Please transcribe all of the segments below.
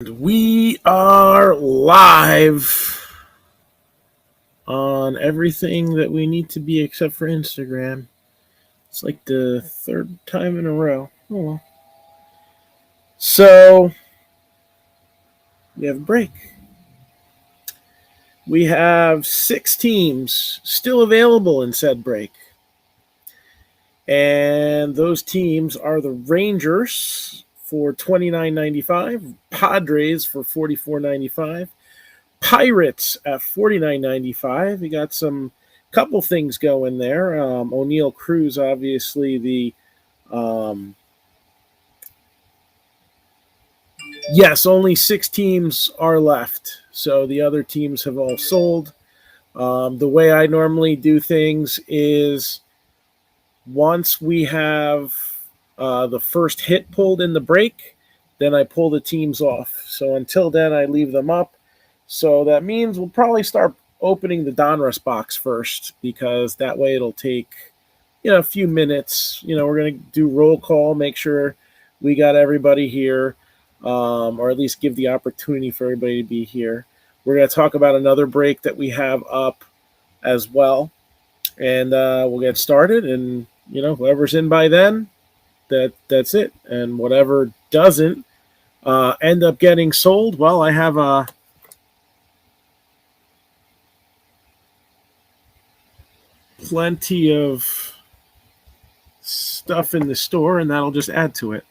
We are live on everything that we need to be except for Instagram. It's like the third time in a row. Oh well. So, we have a break. We have 6 teams still available in said break. And those teams are the Rangers for $29.95, Padres for $44.95, Pirates at $49.95. We got some couple things going there. O'Neill Cruz, obviously yes, only 6 teams are left, so the other teams have all sold. The way I normally do things is once we have the first hit pulled in the break, then I pull the teams off. So until then, I leave them up. So that means we'll probably start opening the Donruss box first, because that way it'll take a few minutes. We're going to do roll call, make sure we got everybody here, or at least give the opportunity for everybody to be here. We're going to talk about another break that we have up as well, and we'll get started. And whoever's in by then, that's it. And whatever doesn't end up getting sold, well, I have plenty of stuff in the store, and that'll just add to it.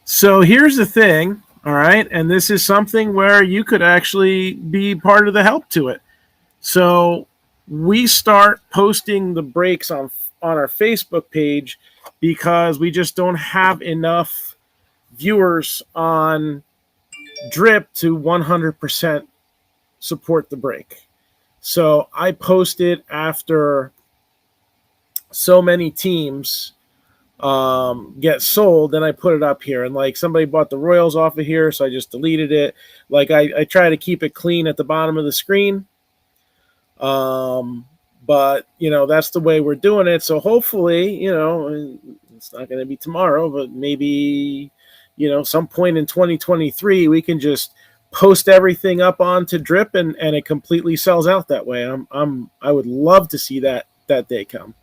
So here's the thing, all right, and this is something where you could actually be part of the help to it. So we start posting the breaks on our Facebook page because we just don't have enough viewers on Drip to 100% support the break. So I post it after so many teams get sold, then I put it up here. And like somebody bought the Royals off of here, so I just deleted it. Like I try to keep it clean at the bottom of the screen. But that's the way we're doing it. So hopefully, it's not going to be tomorrow, but maybe, some point in 2023, we can just post everything up onto Drip and it completely sells out that way. I would love to see that day come.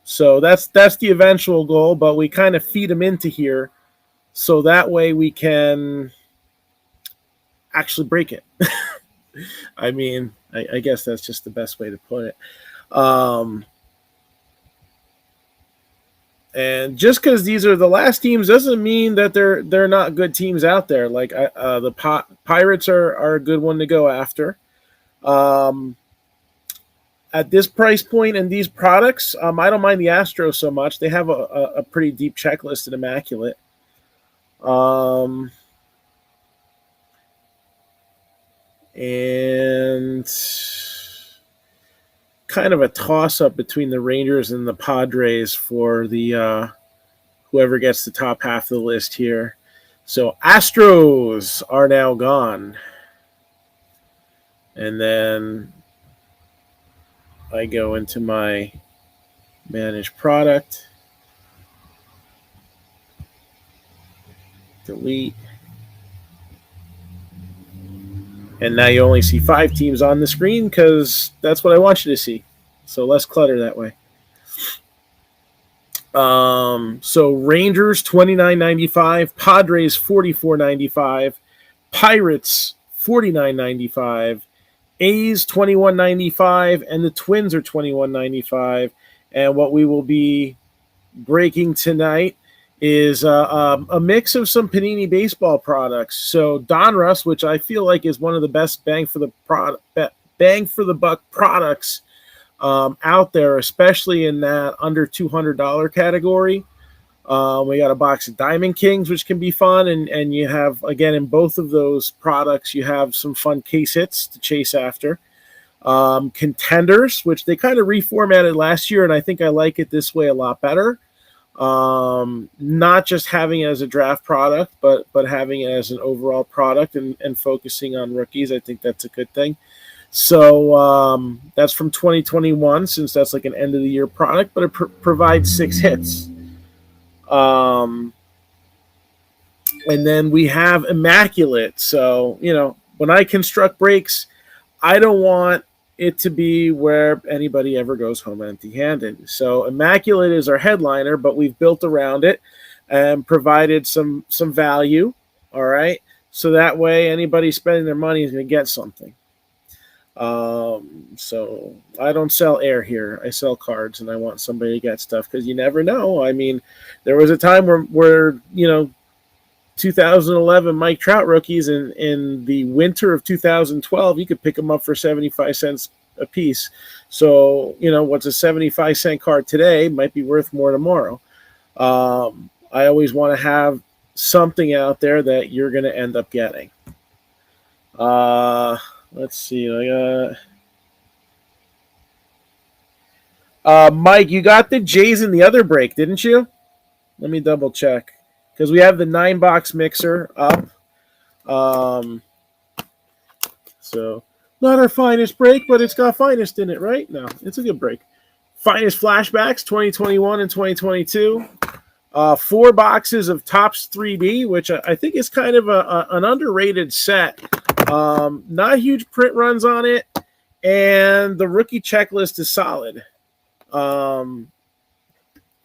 So that's the eventual goal, but we kind of feed them into here so that way we can actually break it. I mean, I guess that's just the best way to put it. And just because these are the last teams doesn't mean that they're not good teams out there. Like the Pirates are a good one to go after. At this price point and these products, I don't mind the Astros so much. They have a pretty deep checklist at Immaculate. And kind of a toss-up between the Rangers and the Padres for the whoever gets the top half of the list here. So Astros are now gone. And then I go into my manage product, delete. And now you only see 5 teams on the screen because that's what I want you to see. So less clutter that way. So Rangers $29.95, Padres $44.95, Pirates $49.95, A's $21.95, and the Twins are $21.95. And what we will be breaking tonight is a mix of some Panini baseball products. So Donruss, which I feel like is one of the best bang for the buck products out there, especially in that under $200 category. We got a box of Diamond Kings, which can be fun, and you have, again, in both of those products, you have some fun case hits to chase after. Contenders, which they kind of reformatted last year, and I think I like it this way a lot better. Not just having it as a draft product, but having it as an overall product and focusing on rookies. I think that's a good thing. So that's from 2021, since that's like an end of the year product, but it provides 6 hits. And then we have Immaculate. So, when I construct breaks, I don't want it to be where anybody ever goes home empty-handed. So Immaculate is our headliner, but we've built around it and provided some value. All right. So that way anybody spending their money is going to get something. So I don't sell air here. I sell cards, and I want somebody to get stuff because you never know. I mean, there was a time where 2011 Mike Trout rookies in the winter of 2012, you could pick them up for 75 cents a piece. So, what's a 75-cent card today might be worth more tomorrow. I always want to have something out there that you're going to end up getting. Let's see. Mike, you got the Jays in the other break, didn't you? Let me double check. Because we have the 9-box mixer up. So, not our finest break, but it's got finest in it, right? No, it's a good break. Finest flashbacks, 2021 and 2022. 4 boxes of Topps 3D, which I think is kind of an underrated set. Not huge print runs on it, and the rookie checklist is solid.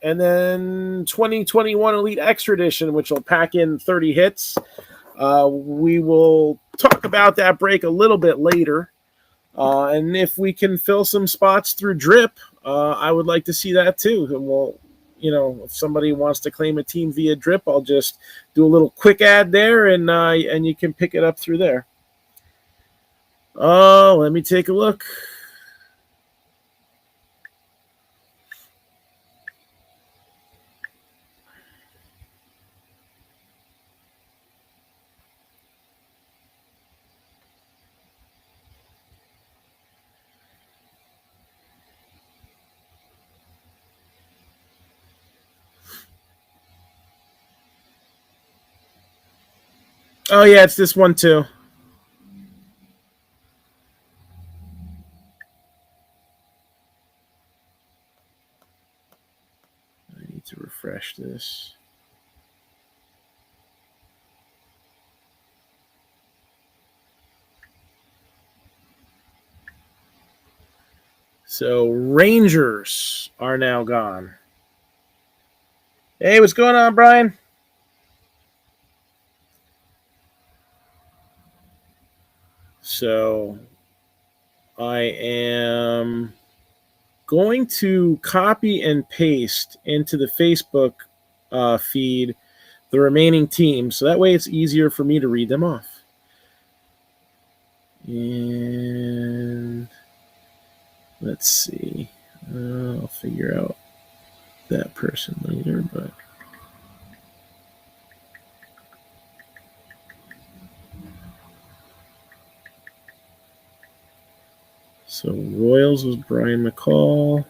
And then 2021 Elite Extra Edition, which will pack in 30 hits. We will talk about that break a little bit later. And if we can fill some spots through drip, I would like to see that too. And we'll, if somebody wants to claim a team via drip, I'll just do a little quick ad there, and you can pick it up through there. Let me take a look. Oh, yeah, it's this one too. I need to refresh this. So Rangers are now gone. Hey, what's going on, Brian? So I am going to copy and paste into the Facebook feed the remaining teams, so that way it's easier for me to read them off. And let's see. I'll figure out that person later, but so Royals was Brian McCall.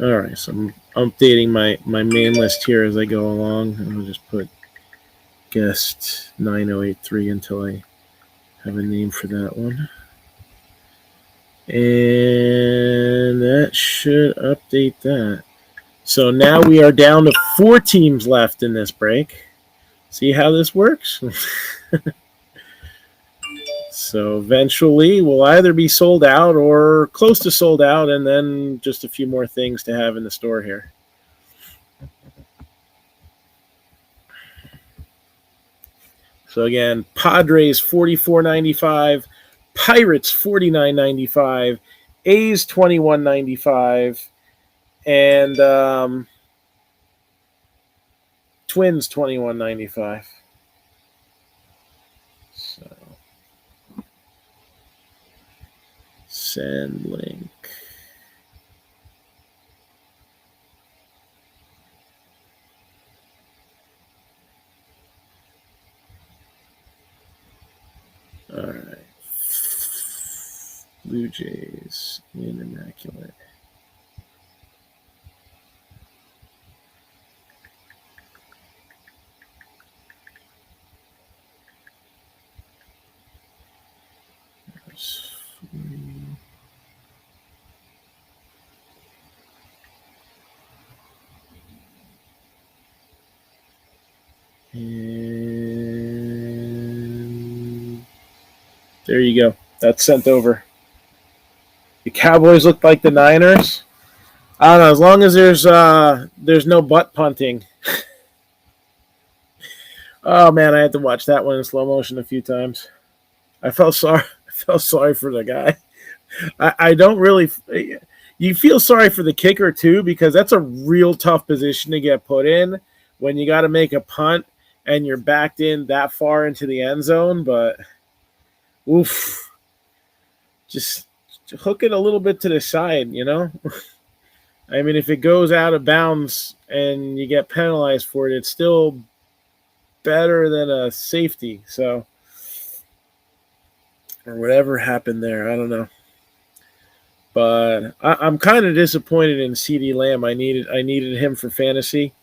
All right, so I'm updating my main list here as I go along. I'm gonna just put guest 9083 until I have a name for that one. And that should update that. So now we are down to 4 teams left in this break. See how this works? So eventually we'll either be sold out or close to sold out, and then just a few more things to have in the store here. So again, Padres $44.95, Pirates $49.95, A's $21.95, and Twins $21.95. So send link. All right. Blue Jays in Immaculate. And there you go. That's sent over. The Cowboys look like the Niners. I don't know. As long as there's no butt punting. Oh man, I had to watch that one in slow motion a few times. I felt sorry. I felt sorry for the guy. I don't really. You feel sorry for the kicker too, because that's a real tough position to get put in when you got to make a punt and you're backed in that far into the end zone. But oof, just hook it a little bit to the side, you know. I mean, if it goes out of bounds and you get penalized for it, it's still better than a safety. So, or whatever happened there, I don't know. But I'm kind of disappointed in CeeDee Lamb. I needed him for fantasy.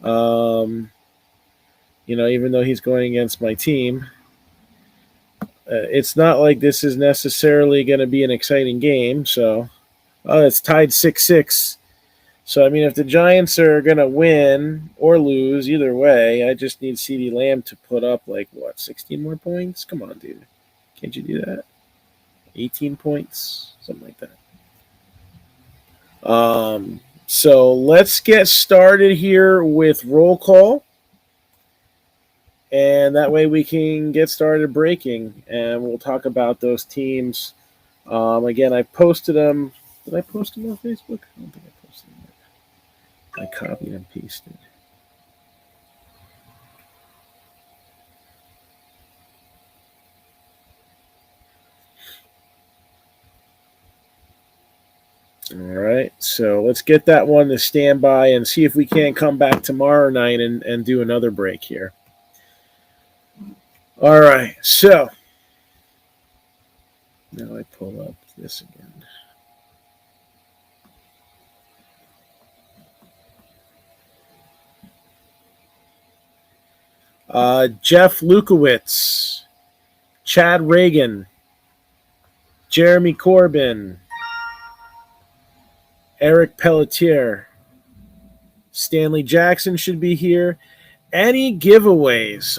Even though he's going against my team, it's not like this is necessarily going to be an exciting game. So, it's tied 6-6. So, I mean, if the Giants are going to win or lose, either way, I just need CeeDee Lamb to put up, 16 more points? Come on, dude. Can't you do that? 18 points? Something like that. So let's get started here with roll call. And that way we can get started breaking. And we'll talk about those teams. Again, I posted them. Did I post them on Facebook? I don't think I posted them. I copied and pasted. All right, so let's get that one to stand by and see if we can't come back tomorrow night and do another break here. All right, so now I pull up this again. Jeff Lukowitz, Chad Reagan, Jeremy Corbin, Eric Pelletier, Stanley Jackson should be here. Any giveaways?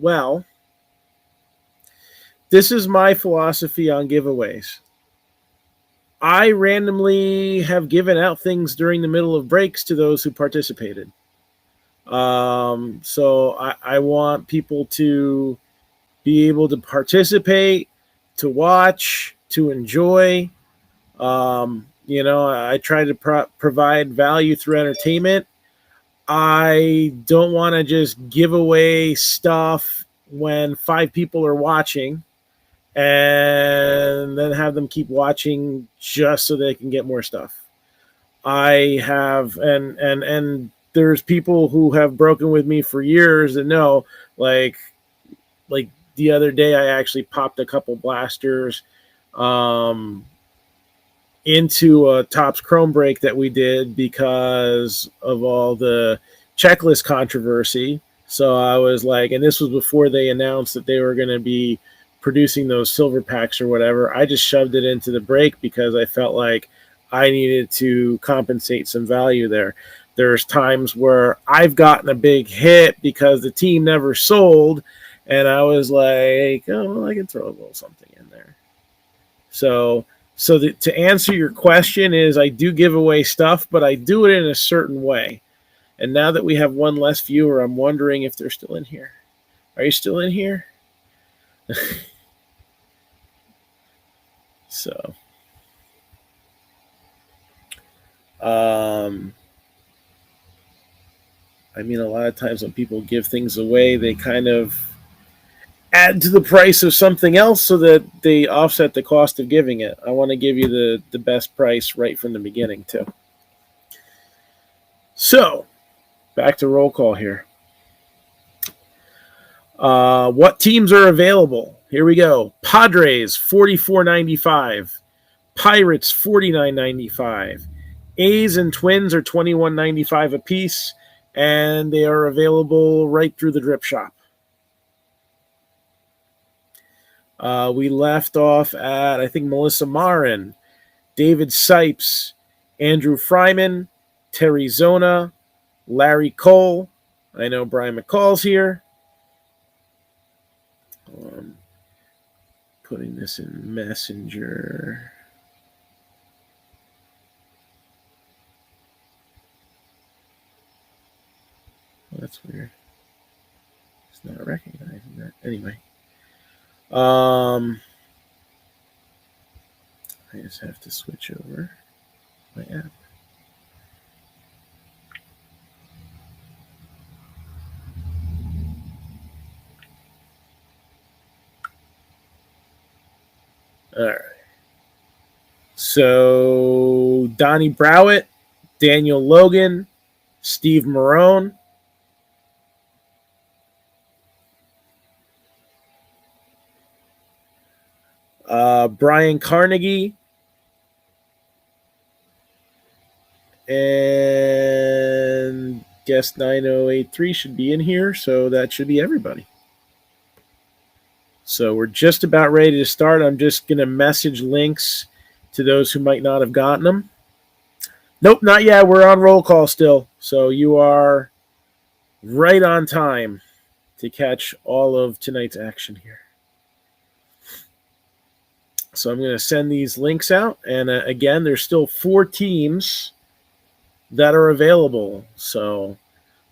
Well, this is my philosophy on giveaways. I randomly have given out things during the middle of breaks to those who participated. So I want people to be able to participate, to watch, to enjoy. I try to provide value through entertainment. I don't want to just give away stuff when 5 people are watching and then have them keep watching just so they can get more stuff. I have, and there's people who have broken with me for years that know, like the other day, I actually popped a couple blasters, into a Topps Chrome break that we did because of all the checklist controversy. So I was like, and this was before they announced that they were going to be producing those silver packs or whatever. I just shoved it into the break because I felt like I needed to compensate some value there. There's times where I've gotten a big hit because the team never sold, and I was like, oh, well, I can throw a little something in there. So to answer your question is I do give away stuff, but I do it in a certain way. And now that we have one less viewer, I'm wondering if they're still in here. Are you still in here? So, I mean, a lot of times when people give things away, they kind of add to the price of something else so that they offset the cost of giving it. I want to give you the best price right from the beginning, too. So, back to roll call here. What teams are available? Here we go. Padres, $44.95. Pirates, $49.95. A's and Twins are $21.95 a piece, and they are available right through the drip shop. We left off at, I think, Melissa Marin, David Sipes, Andrew Fryman, Terry Zona, Larry Cole. I know Brian McCall's here. Putting this in Messenger. Well, that's weird. It's not recognizing that. Anyway. I just have to switch over my app. All right. So Donnie Browett, Daniel Logan, Steve Marone, Brian Carnegie, and guest 9083 should be in here, so that should be everybody. So we're just about ready to start. I'm just going to message links to those who might not have gotten them. Nope, not yet. We're on roll call still. So you are right on time to catch all of tonight's action here. So I'm going to send these links out. And again, there's still 4 teams that are available. So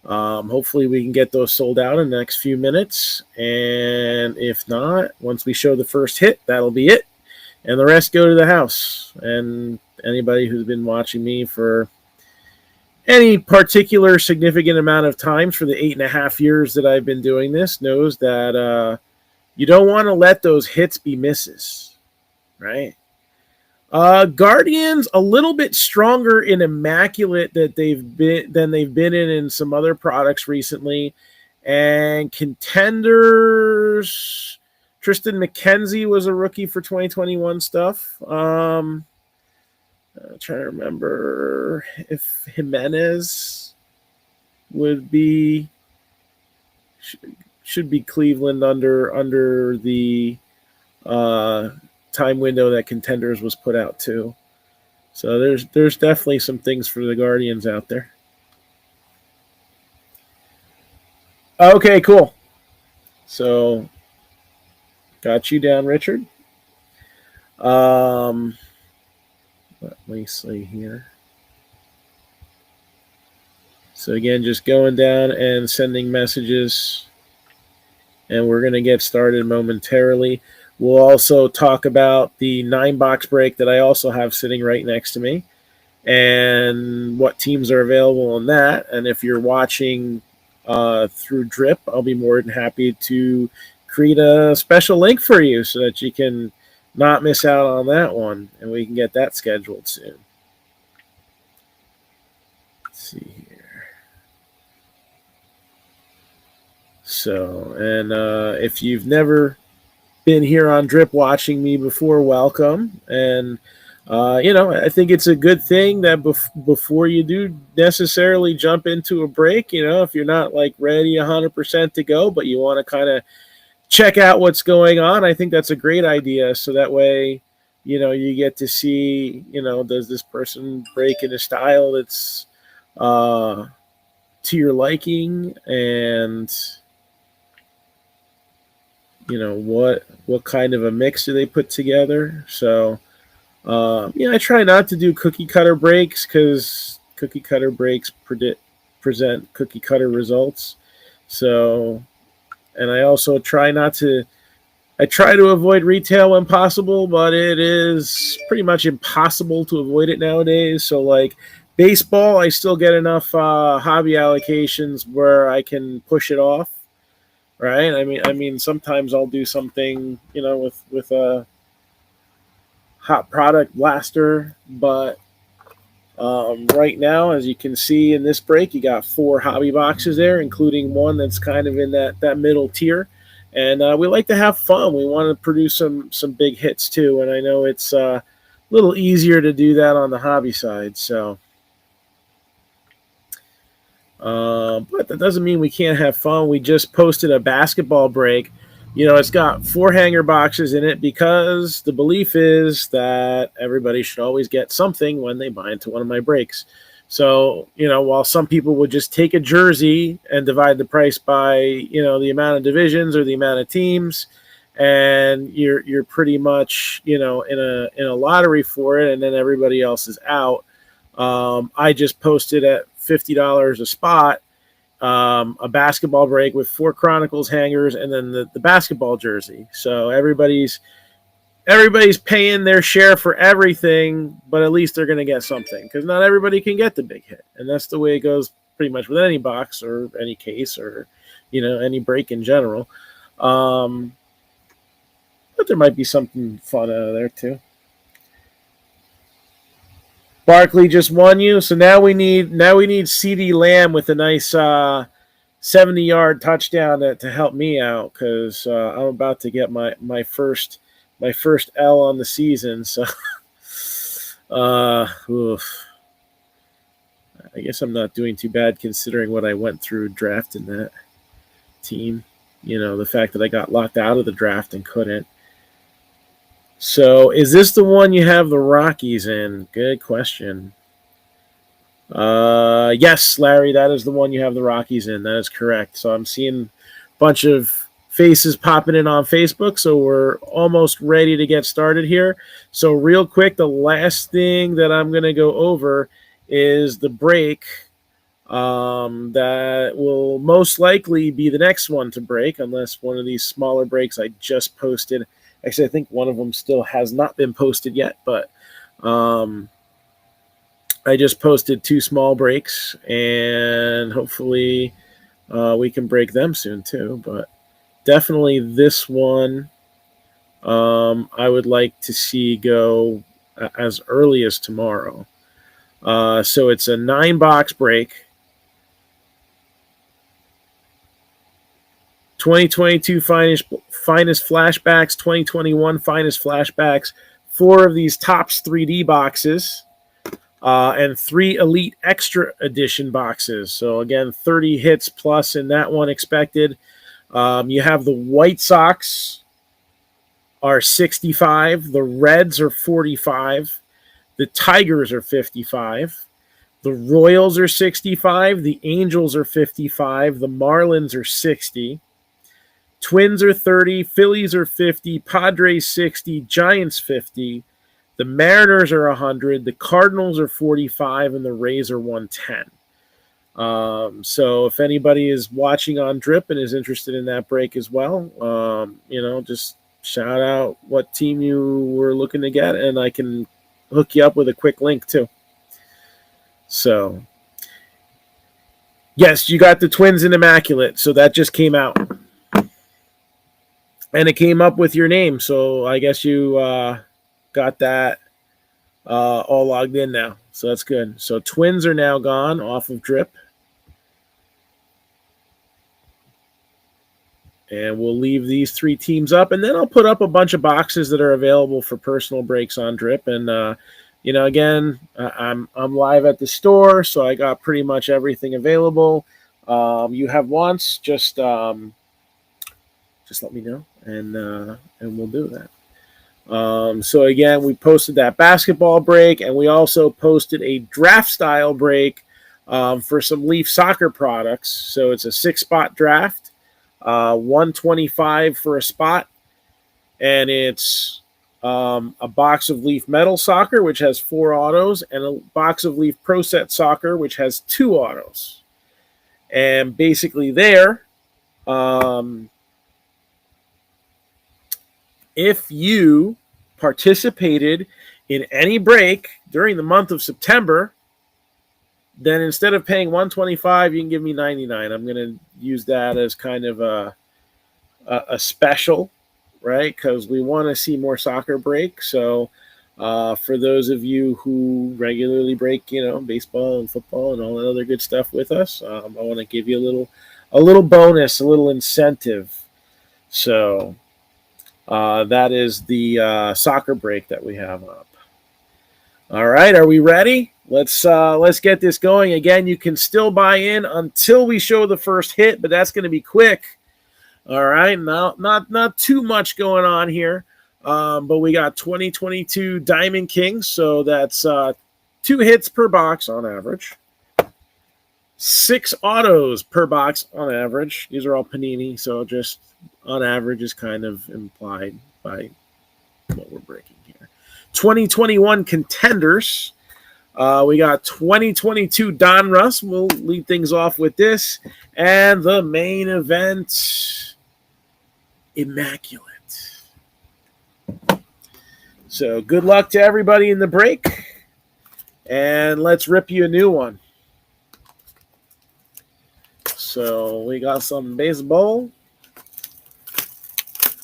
hopefully we can get those sold out in the next few minutes. And if not, once we show the first hit, that'll be it. And the rest go to the house. And anybody who's been watching me for any particular significant amount of times for the 8.5 years that I've been doing this knows that you don't want to let those hits be misses, right? Guardians a little bit stronger in Immaculate than they've been in some other products recently, and Contenders. Tristan McKenzie was a rookie for 2021 stuff. I'm trying to remember if Jimenez would be should be Cleveland under the time window that Contenders was put out too. So there's definitely some things for the Guardians out there. Okay, cool. So got you down, Richard. Let me see here. So again, just going down and sending messages, and we're going to get started momentarily. We'll also talk about the 9-box break that I also have sitting right next to me, and what teams are available on that. And if you're watching through Drip, I'll be more than happy to create a special link for you so that you can not miss out on that one, and we can get that scheduled soon. Let's see here. So, and if you've never been here on Drip watching me before, welcome. And I think it's a good thing that before you do necessarily jump into a break, if you're not like ready 100% to go, but you want to kind of check out what's going on, I think that's a great idea. So that way, you get to see, does this person break in a style that's to your liking, and what kind of a mix do they put together. So I try not to do cookie cutter breaks, because cookie cutter breaks present cookie cutter results. So, and I also try to avoid retail when possible, but it is pretty much impossible to avoid it nowadays. So like baseball, I still get enough hobby allocations where I can push it off, right? I mean, sometimes I'll do something, with a hot product blaster, but right now, as you can see in this break, you got 4 hobby boxes there, including one that's kind of in that middle tier. And we like to have fun. We want to produce some big hits too. And I know it's a little easier to do that on the hobby side. So, but that doesn't mean we can't have fun. We just posted a basketball break. It's got 4 hanger boxes in it, because the belief is that everybody should always get something when they buy into one of my breaks. So, while some people would just take a jersey and divide the price by, the amount of divisions or the amount of teams, and you're pretty much, in a lottery for it, and then everybody else is out. I just posted at $50 a spot, a basketball break with 4 Chronicles hangers and then the basketball jersey. So everybody's paying their share for everything, but at least they're going to get something, because not everybody can get the big hit. And that's the way it goes pretty much with any box or any case or, any break in general. But there might be something fun out of there too. Barkley just won you, so now we need CeeDee Lamb with a nice 70-yard touchdown to help me out, because I'm about to get my first L on the season. So, I guess I'm not doing too bad considering what I went through drafting that team. The fact that I got locked out of the draft and couldn't. So, is this the one you have the Rockies in? Good question. Yes, Larry, that is the one you have the Rockies in. That is correct. So I'm seeing a bunch of faces popping in on Facebook, so we're almost ready to get started here. So real quick, the last thing that I'm going to go over is the break that will most likely be the next one to break, unless one of these smaller breaks I just posted. Actually, I think one of them still has not been posted yet, but I just posted 2 small breaks, and hopefully we can break them soon too. But definitely this one I would like to see go as early as tomorrow. So it's a 9-box break. 2022 finest flashbacks, 2021 finest flashbacks, 4 of these Topps 3D boxes, and 3 Elite Extra Edition boxes. So again, 30 hits plus in that one expected. You have the White Sox are 65, the Reds are 45, the Tigers are 55, the Royals are 65, the Angels are 55, the Marlins are 60. Twins are 30, Phillies are 50, Padres 60, Giants 50, the Mariners are 100, the Cardinals are 45, and the Rays are 110. So if anybody is watching on Drip and is interested in that break as well, just shout out what team you were looking to get, and I can hook you up with a quick link too. So, yes, you got the Twins in Immaculate, so that just came out. And it came up with your name, so I guess you got that all logged in now. So that's good. So Twins are now gone off of Drip. And we'll leave these 3 teams up. And then I'll put up a bunch of boxes that are available for personal breaks on Drip. And, again, I'm live at the store, so I got pretty much everything available. You have wants, just let me know. And we'll do that. So again, we posted that basketball break, and we also posted a draft style break for some Leaf soccer products. So it's a 6-spot draft, 125 for a spot, and it's a box of Leaf Metal Soccer, which has 4 autos, and a box of Leaf Pro Set Soccer, which has 2 autos. And basically there, if you participated in any break during the month of September, then instead of paying $125, you can give me $99. I'm going to use that as kind of a special, right? Because we want to see more soccer break. So for those of you who regularly break, baseball and football and all that other good stuff with us, I want to give you a little bonus, a little incentive. So that is the soccer break that we have up. All right, are we ready? Let's get this going. Again, you can still buy in until we show the first hit, but that's going to be quick. All right, now not too much going on here, but we got 2022 Diamond Kings, so that's 2 hits per box on average. 6 autos per box on average. These are all Panini, so just on average is kind of implied by what we're breaking here. 2021 contenders. We got 2022 Donruss. We'll lead things off with this. And the main event, Immaculate. So good luck to everybody in the break. And let's rip you a new one. So we got some baseball.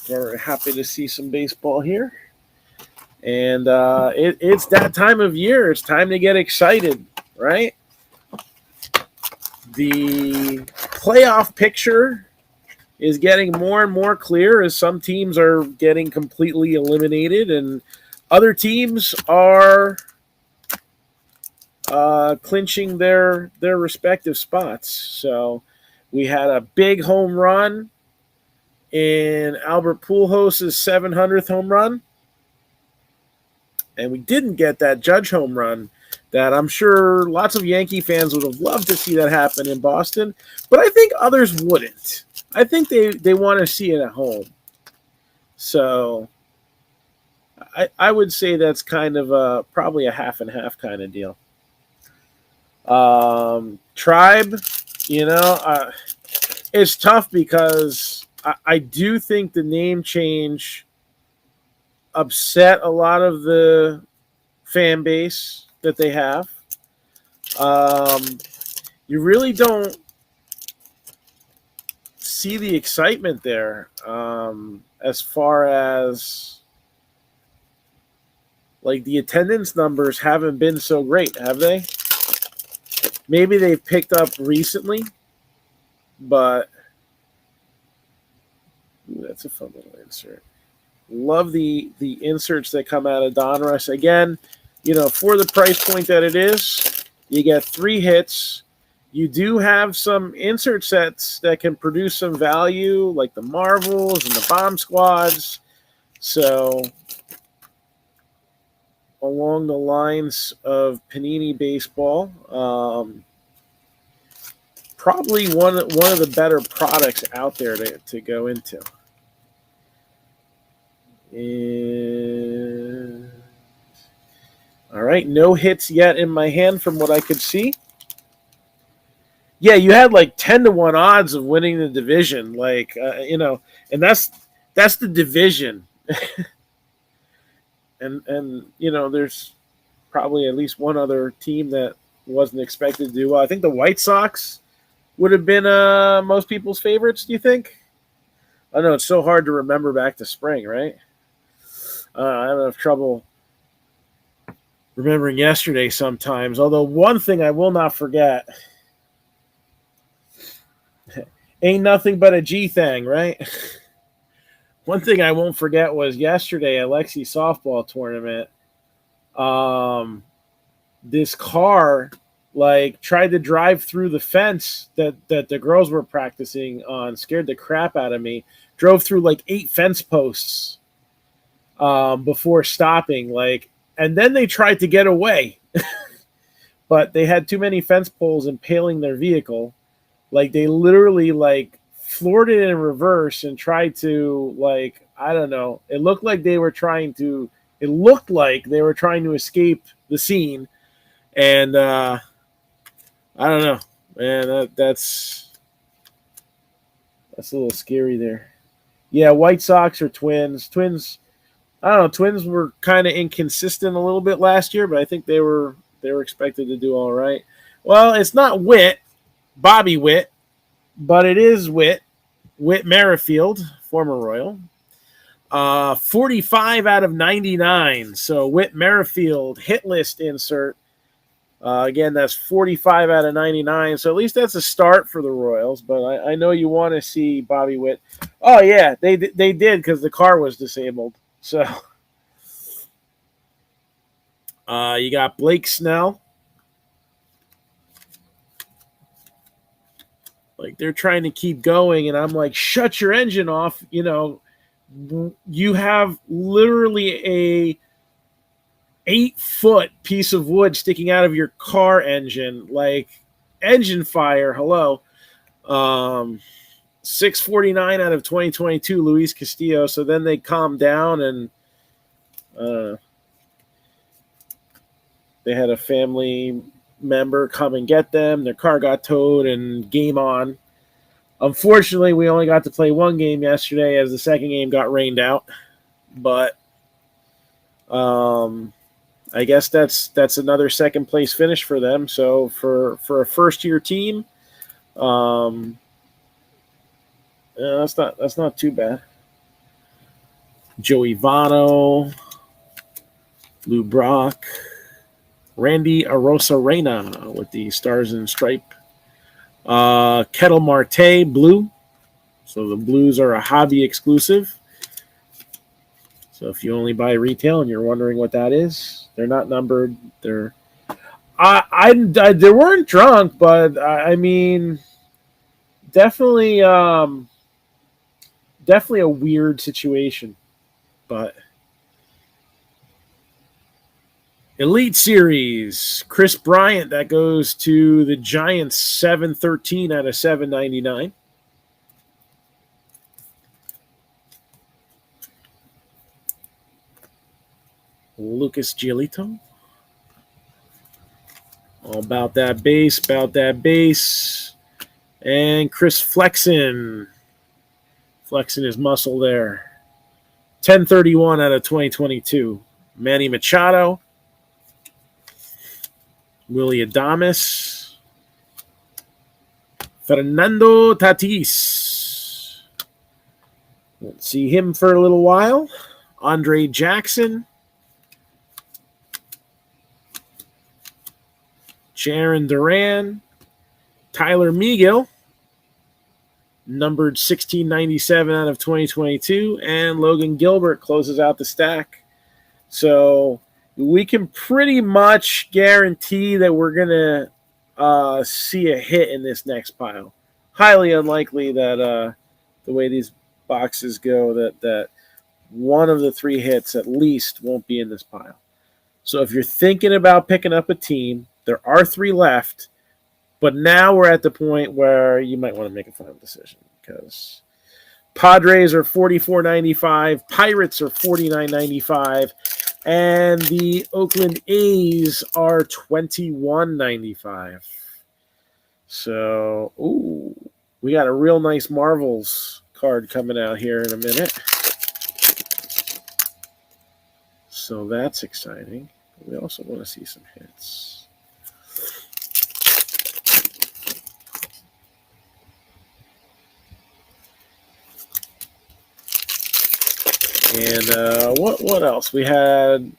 Very happy to see some baseball here. And it's that time of year. It's time to get excited, right? The playoff picture is getting more and more clear as some teams are getting completely eliminated and other teams are clinching their respective spots. So we had a big home run in Albert Pujols' 700th home run. And we didn't get that Judge home run that I'm sure lots of Yankee fans would have loved to see that happen in Boston. But I think others wouldn't. I think they want to see it at home. So I would say that's kind of probably a half and half kind of deal. Tribe, it's tough because I do think the name change upset a lot of the fan base that they have. You really don't see the excitement there as far as like the attendance numbers haven't been so great, have they? Maybe they've picked up recently, but that's a fun little insert. Love the inserts that come out of Donruss. Again, for the price point that it is, you get 3 hits. You do have some insert sets that can produce some value, like the Marvels and the Bomb Squads. So along the lines of Panini Baseball, probably one of the better products out there to go into. And all right, no hits yet in my hand from what I could see. Yeah, you had like 10-1 odds of winning the division, and that's the division. and there's probably at least one other team that wasn't expected to do well. I think the White Sox would have been most people's favorites, do you think? I know it's so hard to remember back to spring, right? I have enough trouble remembering yesterday sometimes. Although one thing I will not forget, ain't nothing but a G thing, right? One thing I won't forget was yesterday at Lexi's softball tournament, this car tried to drive through the fence that the girls were practicing on, scared the crap out of me, drove through 8 fence posts before stopping, and then they tried to get away, but they had too many fence poles impaling their vehicle. They literally floored it in reverse and tried to I don't know. It looked like they were trying to escape the scene, and I don't know, man. That's a little scary there. Yeah, White Sox or Twins. I don't know. Twins were kind of inconsistent a little bit last year, but I think they were expected to do all right. Well, it's not Bobby Witt, but it is Whit Merrifield, former Royal. 45 out of 99. So Whit Merrifield hit list insert. Again, that's 45 out of 99. So at least that's a start for the Royals. But I know you want to see Bobby Witt. Oh yeah, they did because the car was disabled. So you got Blake Snell. They're trying to keep going, and I'm like, shut your engine off. You have literally a 8-foot piece of wood sticking out of your car engine. engine fire. Hello. 649 out of 2022, Luis Castillo. So then they calmed down and they had a family member come and get them. Their car got towed and game on. Unfortunately, we only got to play one game yesterday as the second game got rained out. But I guess that's another second place finish for them. So for a first year team, that's not too bad. Joey Votto, Lou Brock, Randy Arozarena with the Stars and Stripe. Kettle Marte blue. So the blues are a hobby exclusive. So if you only buy retail and you're wondering what that is, they're not numbered. They're they weren't drunk, but I mean, definitely a weird situation. But Elite Series, Chris Bryant, that goes to the Giants, 713 out of 799. Lucas Giolito. All about that base. And Chris flexing his muscle there. 1031 out of 2022. Manny Machado. Willie Adames. Fernando Tatis. Won't see him for a little while. Andre Jackson. Jaron Duran. Tyler Megill. Numbered 1697 out of 2022. And Logan Gilbert closes out the stack. So we can pretty much guarantee that we're going to see a hit in this next pile. Highly unlikely that the way these boxes go, that one of the three hits at least won't be in this pile. So if you're thinking about picking up a team, there are three left, but now we're at the point where you might want to make a final decision because Padres are $44.95, Pirates are $49.95, and the Oakland A's are $21.95. So, we got a real nice Marvels card coming out here in a minute. So that's exciting. We also want to see some hits. And what else? We had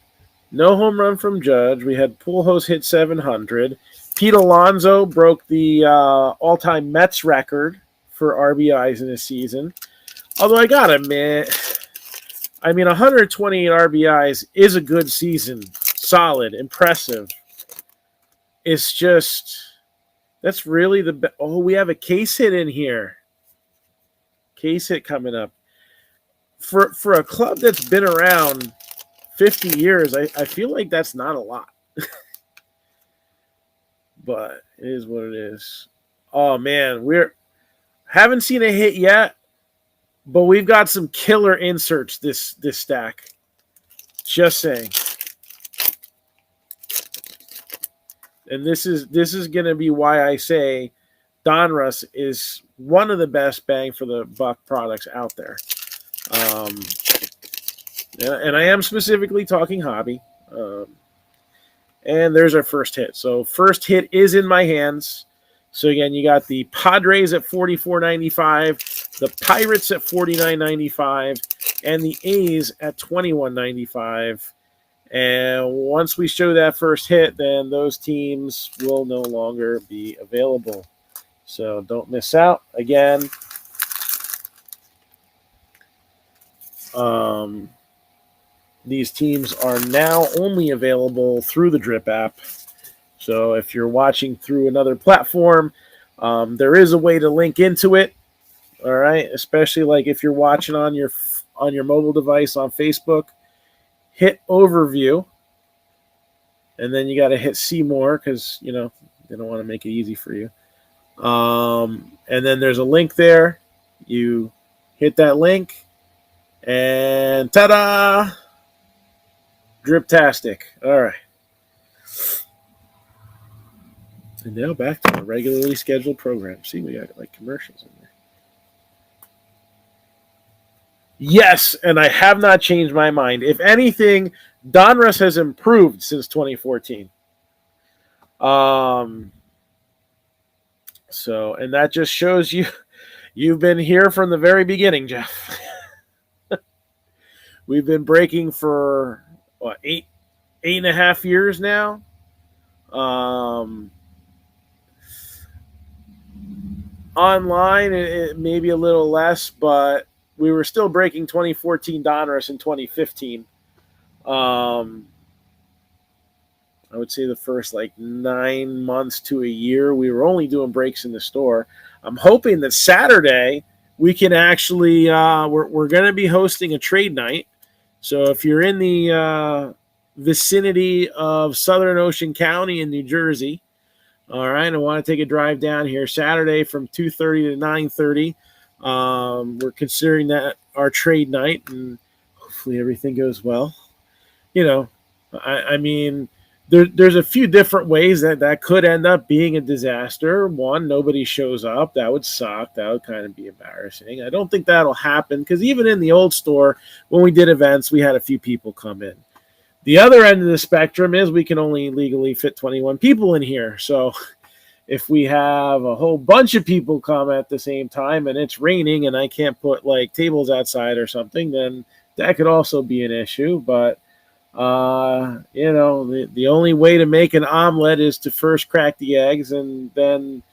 no home run from Judge. We had Pujols hit 700. Pete Alonso broke the all-time Mets record for RBIs in a season. Although I gotta admit, 128 RBIs is a good season. Solid, impressive. It's just, that's really the we have a case hit in here. Case hit coming up. For a club that's been around 50 years, I feel like that's not a lot. But it is what it is. Oh, man. Haven't seen a hit yet, but we've got some killer inserts this stack. Just saying. And this is going to be why I say Donruss is one of the best bang for the buck products out there. And I am specifically talking hobby. And there's our first hit. So first hit is in my hands. So again, you got the Padres at $44.95, the Pirates at $49.95, and the A's at $21.95. And once we show that first hit, then those teams will no longer be available. So don't miss out. Again, these teams are now only available through the Drip app. So if you're watching through another platform, there is a way to link into it. All right, especially like if you're watching on your mobile device on Facebook, hit overview, and then you got to hit see more because They don't want to make it easy for you. And then there's a link there. You hit that link, and ta-da! Driptastic. All right. And now back to our regularly scheduled program. See, we got like commercials in there. Yes, and I have not changed my mind. If anything, Donruss has improved since 2014. So, and that just shows you've been here from the very beginning, Jeff. We've been breaking for what, eight and a half years now. Online, it may be a little less, but we were still breaking 2014 Donruss in 2015. I would say the first like 9 months to a year, we were only doing breaks in the store. I'm hoping that Saturday we can actually, we're going to be hosting a trade night. So if you're in the vicinity of Southern Ocean County in New Jersey, all right, I want to take a drive down here Saturday from 2:30 to 9:30. We're considering that our trade night, and hopefully everything goes well. You know, I mean, there's a few different ways that could end up being a disaster. One, nobody shows up. That would suck. That would kind of be embarrassing. I don't think that'll happen because even in the old store, when we did events, we had a few people come in. The other end of the spectrum is we can only legally fit 21 people in here. So if we have a whole bunch of people come at the same time and it's raining and I can't put like tables outside or something, then that could also be an issue. But, you know, the only way to make an omelet is to first crack the eggs and then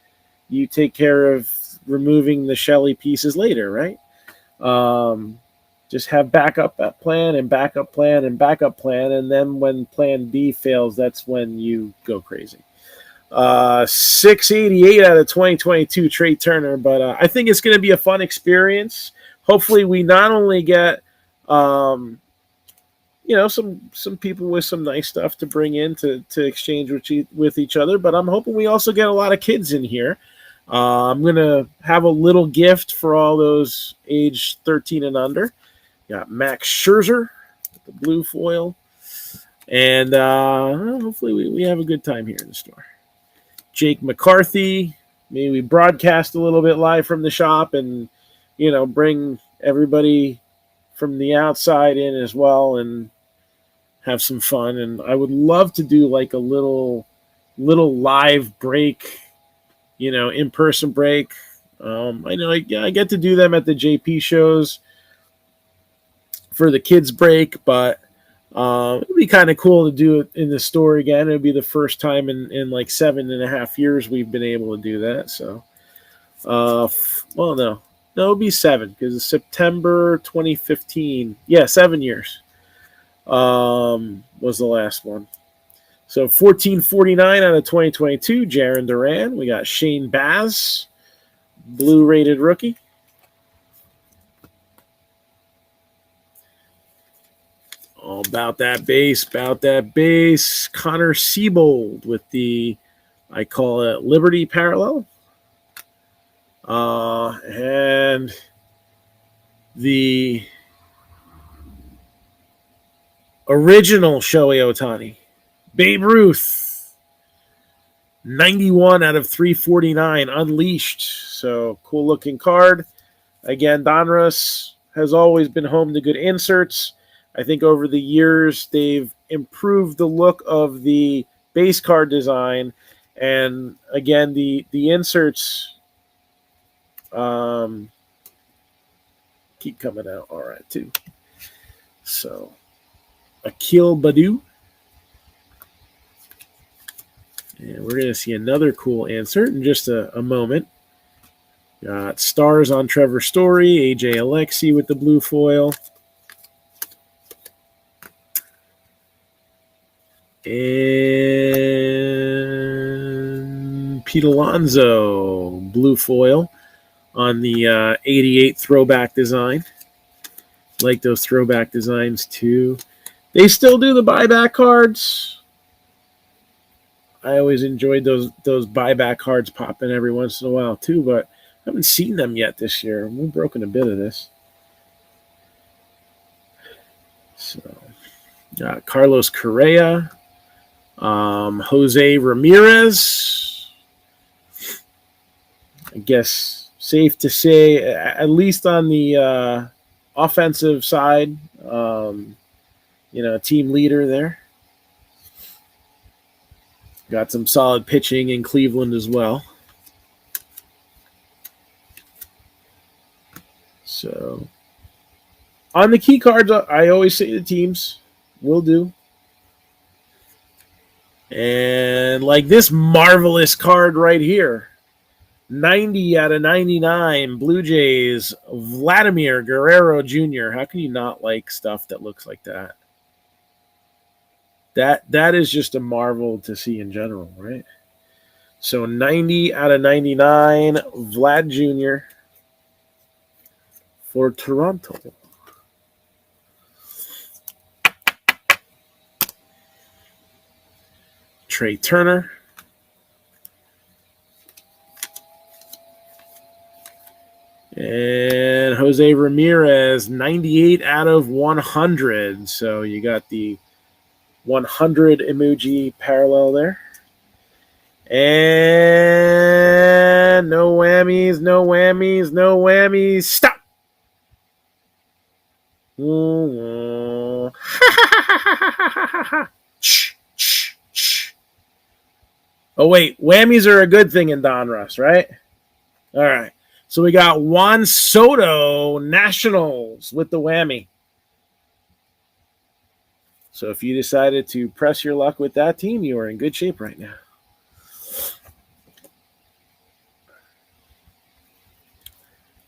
you take care of removing the shelly pieces later, right? Just have backup plan and backup plan and backup plan. And then when plan B fails, that's when you go crazy. 688 out of 2022 Trey Turner. But I think it's going to be a fun experience. Hopefully we not only get, you know, some people with some nice stuff to bring in to exchange with each other, but I'm hoping we also get a lot of kids in here. I'm going to have a little gift for all those age 13 and under. Got Max Scherzer with the blue foil. And hopefully we have a good time here in the store. Jake McCarthy. Maybe we broadcast a little bit live from the shop and, you know, bring everybody from the outside in as well and have some fun. And I would love to do like a little live break, you know, in-person break. I know I get to do them at the JP shows for the kids break, but it'd be kind of cool to do it in the store again. It'd be the first time in like 7.5 years we've been able to do that. So, well, no, it'd be 7 because it's September 2015. Yeah, 7 years was the last one. So 1449 out of 2022, Jarren Duran. We got Shane Baz, blue rated rookie. All about that base. Connor Siebold with the, I call it Liberty parallel. And the original Shohei Ohtani, Babe Ruth, 91 out of 349, unleashed. So cool looking card. Again, Donruss has always been home to good inserts. I think over the years, they've improved the look of the base card design. And again, the inserts keep coming out all right, too. So, Akil Baddoo. And we're going to see another cool insert in just a moment. Got stars on Trevor Story, AJ Alexi with the blue foil. And Pete Alonso, blue foil on the 88 throwback design. Like those throwback designs too. They still do the buyback cards. I always enjoyed those buyback cards popping every once in a while too, but I haven't seen them yet this year. We've broken a bit of this. So, Carlos Correa, Jose Ramirez. I guess safe to say, at least on the offensive side, team leader there. Got some solid pitching in Cleveland as well. So, on the key cards, I always say the teams will do. And like this marvelous card right here, 90 out of 99, Blue Jays, Vladimir Guerrero Jr. How can you not like stuff that looks like that? That is just a marvel to see in general, right? So 90 out of 99, Vlad Jr. for Toronto. Trey Turner. And Jose Ramirez, 98 out of 100. So you got the 100 emoji parallel there. And no whammies, no whammies, no whammies. Stop. Oh, wait. Whammies are a good thing in Donruss, right? All right. So we got Juan Soto, Nationals, with the whammy. So if you decided to press your luck with that team, you are in good shape right now.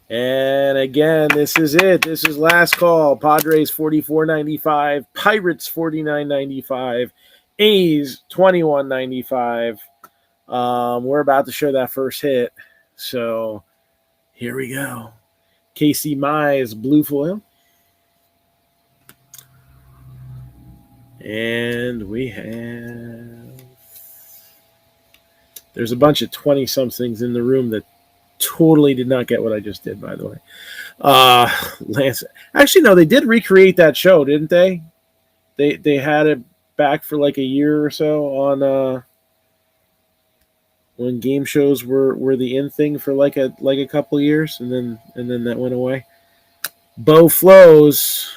And again, this is it. This is last call. Padres $44.95, Pirates $49.95, A's $21.95. We're about to show that first hit. So here we go. Casey Mize, blue foil. And we have... There's a bunch of 20-somethings in the room that totally did not get what I just did, by the way. Lance... Actually, no, they did recreate that show, didn't they? They had it back for like a year or so on... when game shows were the in thing for like a couple of years, and then that went away. Bo Flows.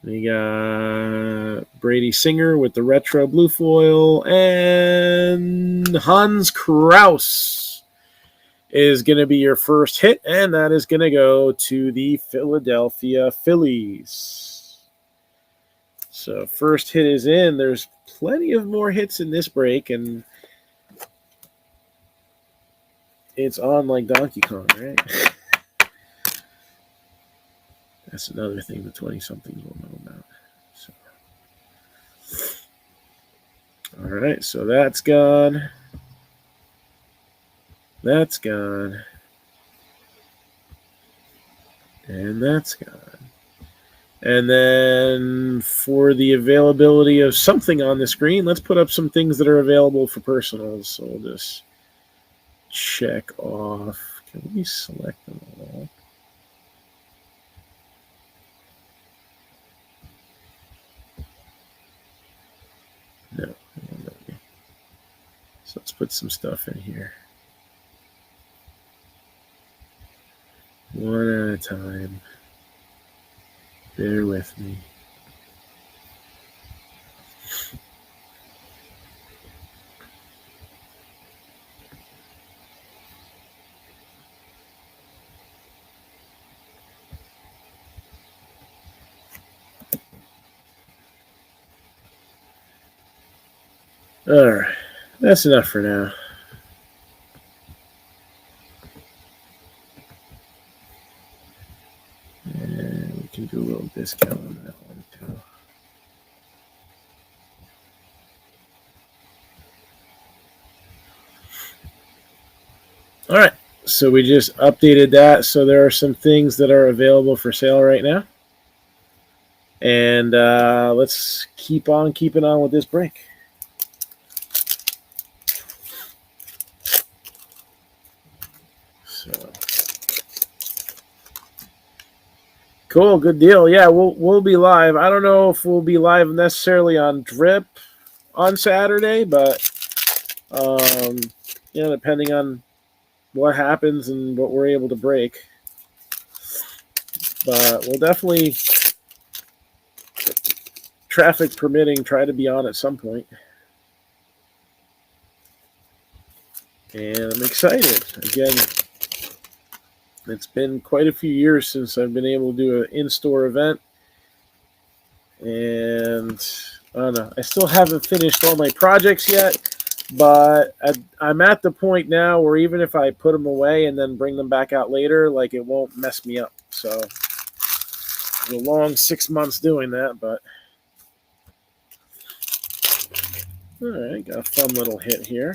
We got Brady Singer with the retro blue foil, and Hans Kraus is going to be your first hit, and that is going to go to the Philadelphia Phillies. So first hit is in. There's plenty of more hits in this break, and it's on like Donkey Kong, right? That's another thing the 20-somethings will know about. So. All right, so that's gone. That's gone. And that's gone. And then for the availability of something on the screen, let's put up some things that are available for personals. So we'll just check off. Can we select them all? No. So let's put some stuff in here. One at a time. Bear with me. All right, that's enough for now. And we can do a little discount on that one too. All right, so we just updated that. So there are some things that are available for sale right now. And let's keep on keeping on with this break. Cool, good deal. Yeah, we'll be live. I don't know if we'll be live necessarily on Drip on Saturday, but depending on what happens and what we're able to break. But we'll definitely, traffic permitting, try to be on at some point. And I'm excited. Again, it's been quite a few years since I've been able to do an in-store event. And I don't know. I still haven't finished all my projects yet, but I'm at the point now where even if I put them away and then bring them back out later, like, it won't mess me up. So it's a long 6 months doing that, but all right, got a fun little hit here.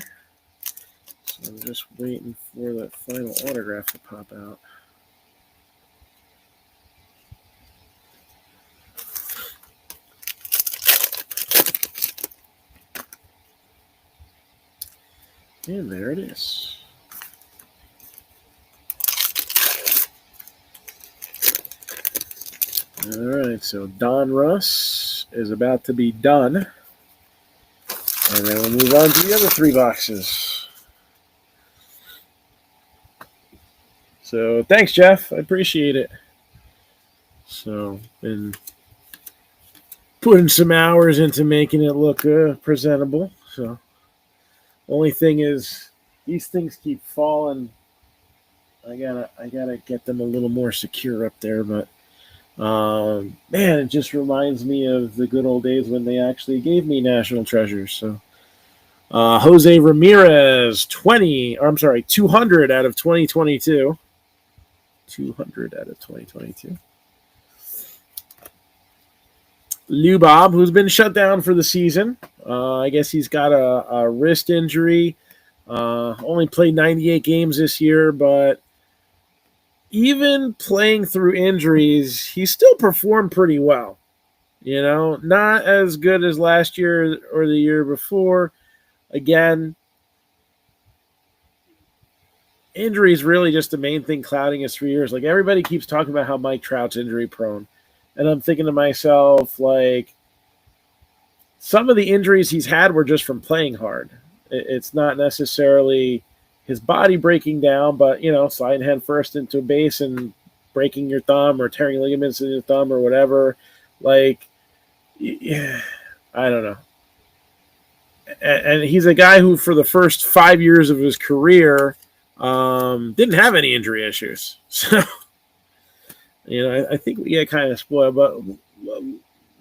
So I'm just waiting for that final autograph to pop out. And there it is. All right, so Don Russ is about to be done. And then we'll move on to the other 3 boxes. So thanks, Jeff. I appreciate it. So, been putting some hours into making it look presentable. So, only thing is, these things keep falling. I gotta get them a little more secure up there. But man, it just reminds me of the good old days when they actually gave me national treasures. So, Jose Ramirez, 200 out of 2022. 200 out of 2022. Lou Bob, who's been shut down for the season. I guess he's got a wrist injury. Only played 98 games this year, but even playing through injuries, he still performed pretty well. Not as good as last year or the year before. Again, injury is really just the main thing clouding his 3 years. Like, everybody keeps talking about how Mike Trout's injury prone. And I'm thinking to myself, like, some of the injuries he's had were just from playing hard. It's not necessarily his body breaking down, but, sliding head first into a base and breaking your thumb or tearing ligaments in your thumb or whatever. Like, yeah, I don't know. And he's a guy who, for the first 5 years of his career, didn't have any injury issues. So, I think we get kind of spoiled. But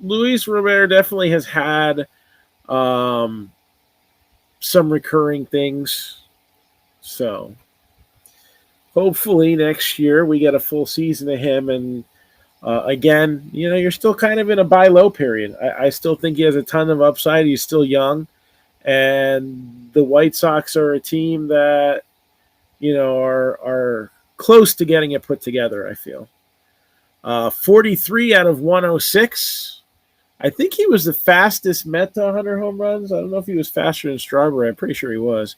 Luis Robert definitely has had some recurring things. So, hopefully next year we get a full season of him. And again, you're still kind of in a buy low period. I still think he has a ton of upside. He's still young. And the White Sox are a team that, are close to getting it put together, I feel. 43 out of 106. I think he was the fastest Met to 100 home runs. I don't know if he was faster than Strawberry. I'm pretty sure he was.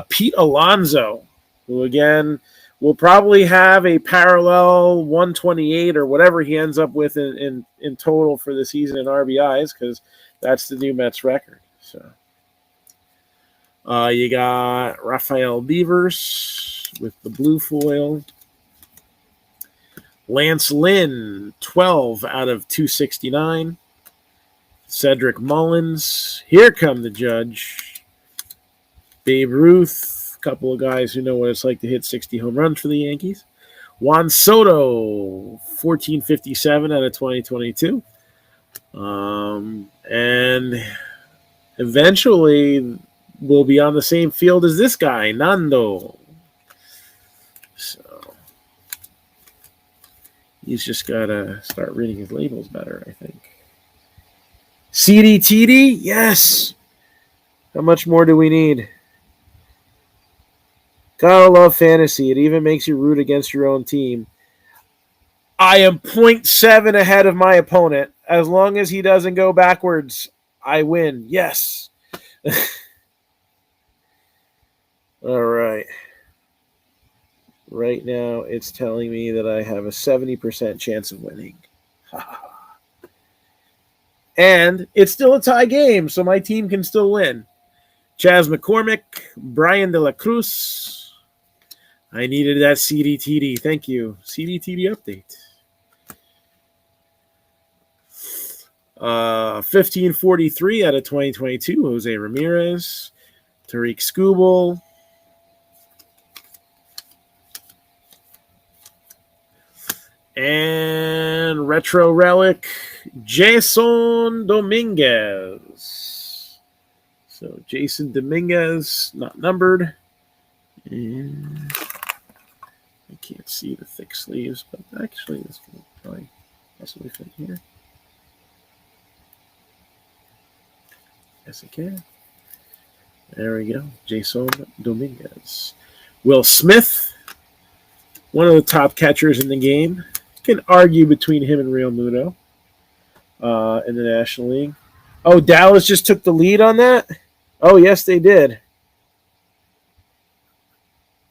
Pete Alonso, who, again, will probably have a parallel 128 or whatever he ends up with in total for the season in RBIs, because that's the new Mets record. So, you got Rafael Devers with the blue foil. Lance Lynn, 12 out of 269. Cedric Mullins. Here come the judge. Babe Ruth. A couple of guys who know what it's like to hit 60 home runs for the Yankees. Juan Soto, 1457 out of 2022. And eventually will be on the same field as this guy, Nando. So he's just got to start reading his labels better, I think. CDTD, yes. How much more do we need? Gotta love fantasy. It even makes you root against your own team. I am 0.7 ahead of my opponent. As long as he doesn't go backwards, I win. Yes. All right. Right now, it's telling me that I have a 70% chance of winning. And it's still a tie game, so my team can still win. Chaz McCormick, Brian De La Cruz. I needed that CDTD. Thank you. CDTD update. 1543 out of 2022, Jose Ramirez. Tariq Skubal. And retro relic, Jason Dominguez. So Jason Dominguez, not numbered. And I can't see the thick sleeves, but actually this can probably possibly fit here. Yes, it can. There we go. Jason Dominguez. Will Smith, one of the top catchers in the game. Can argue between him and Real Muto in the National League. Oh, Dallas just took the lead on that? Oh, yes, they did.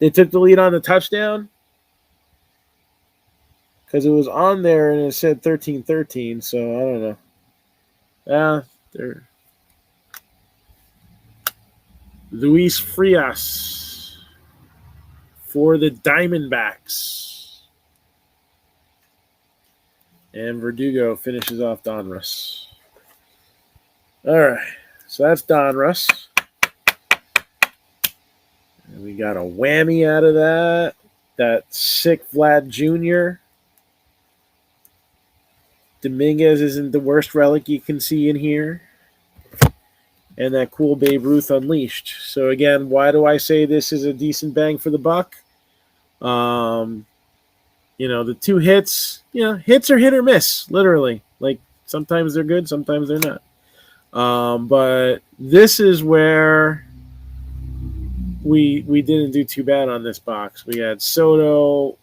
They took the lead on the touchdown? Because it was on there and it said 13-13, so I don't know. They're Luis Frias for the Diamondbacks. And Verdugo finishes off Donruss. All right, so that's Donruss. And we got a whammy out of that. That sick Vlad Jr. Dominguez isn't the worst relic you can see in here. And that cool Babe Ruth Unleashed. So again, why do I say this is a decent bang for the buck? The two hits, hits are hit or miss, literally. Like, sometimes they're good, sometimes they're not. But this is where we didn't do too bad on this box. We had Soto,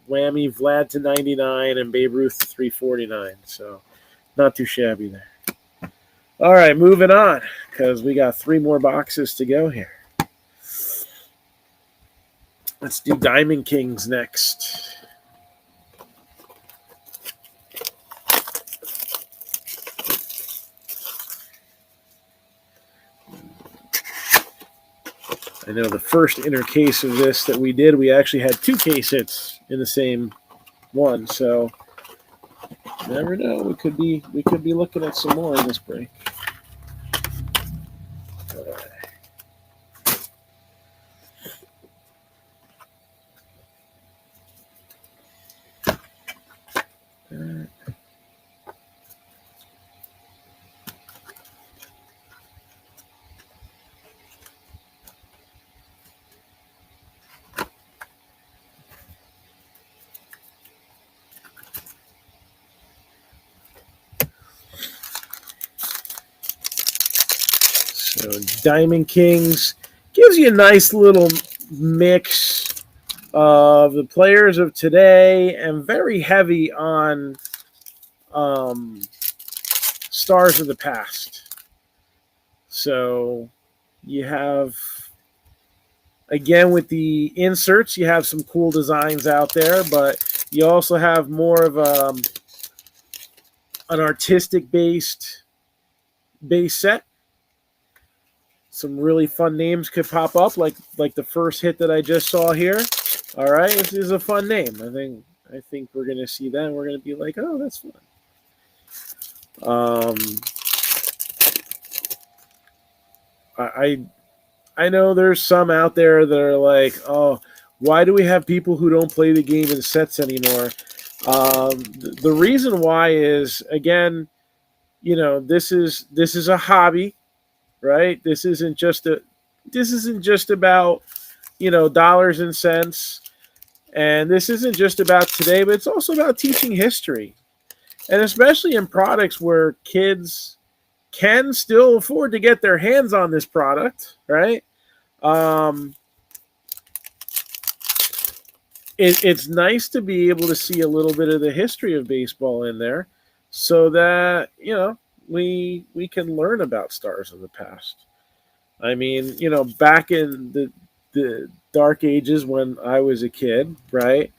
whammy, Vlad to 99, and Babe Ruth to 349. So, not too shabby there. All right, moving on, because we got 3 more boxes to go here. Let's do Diamond Kings next. I know the first inner case of this that we did, we actually had 2 case hits in the same one. So you never know. We could be looking at some more in this break. So Diamond Kings gives you a nice little mix of the players of today and very heavy on stars of the past. So you have, again, with the inserts, you have some cool designs out there, but you also have more of an artistic based base set. Some really fun names could pop up, like the first hit that I just saw here. All right, this is a fun name. I think we're gonna see that, and we're gonna be like, oh, that's fun. I know there's some out there that are like, oh, why do we have people who don't play the game in sets anymore? The reason why is, again, this is a hobby. Right? This isn't just about, dollars and cents. And this isn't just about today, but it's also about teaching history. And especially in products where kids can still afford to get their hands on this product, right? It's nice to be able to see a little bit of the history of baseball in there so that, we can learn about stars of the past. I mean, back in the dark ages when I was a kid, right?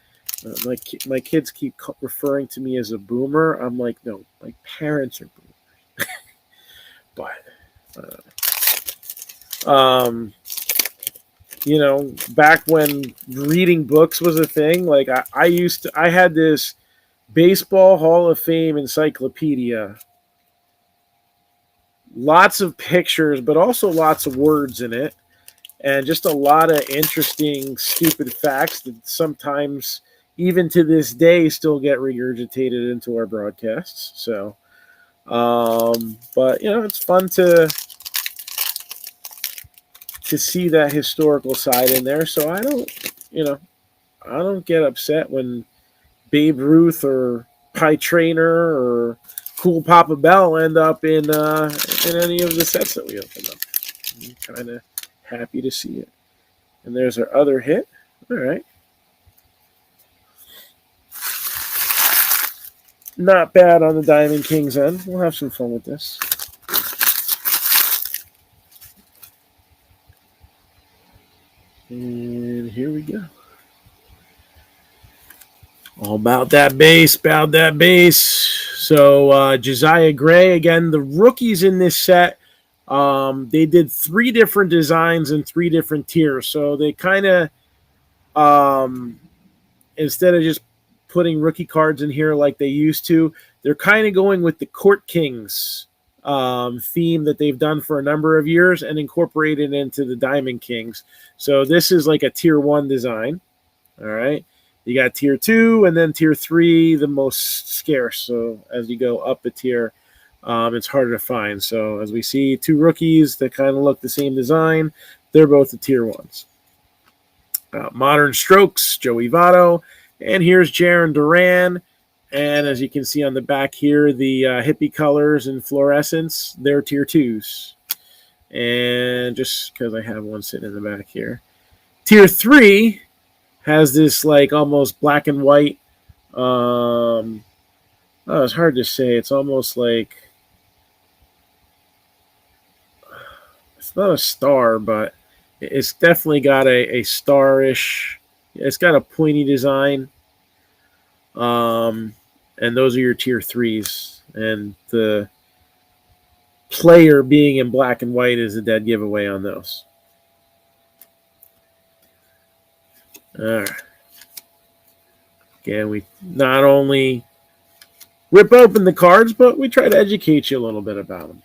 My kids keep referring to me as a boomer. I'm like, no, my parents are boomers. But back when reading books was a thing, like I had this Baseball Hall of Fame encyclopedia. Lots of pictures, but also lots of words in it. And just a lot of interesting, stupid facts that sometimes, even to this day, still get regurgitated into our broadcasts. So, but it's fun to see that historical side in there. So I don't get upset when Babe Ruth or Pie Trainer or Cool Papa Bell end up in any of the sets that we open up. I'm kind of happy to see it. And there's our other hit. All right. Not bad on the Diamond King's end. We'll have some fun with this. And here we go. All about that base, So Josiah Gray, again, the rookies in this set, they did 3 different designs in 3 different tiers. So they kind of, instead of just putting rookie cards in here like they used to, they're kind of going with the Court Kings theme that they've done for a number of years and incorporated into the Diamond Kings. So this is like a tier 1 design. All right. You got tier 2 and then tier 3, the most scarce. So as you go up a tier, it's harder to find. So as we see 2 rookies that kind of look the same design, they're both the tier 1s. Modern Strokes, Joey Votto. And here's Jaron Duran. And as you can see on the back here, the hippie colors and fluorescence, they're tier 2s. And just because I have one sitting in the back here. Tier 3 has this like almost black and white. It's hard to say. It's almost like, it's not a star, but it's definitely got a starish. It's got a pointy design. And those are your tier 3s. And the player being in black and white is a dead giveaway on those. All right. Again, we not only rip open the cards, but we try to educate you a little bit about them.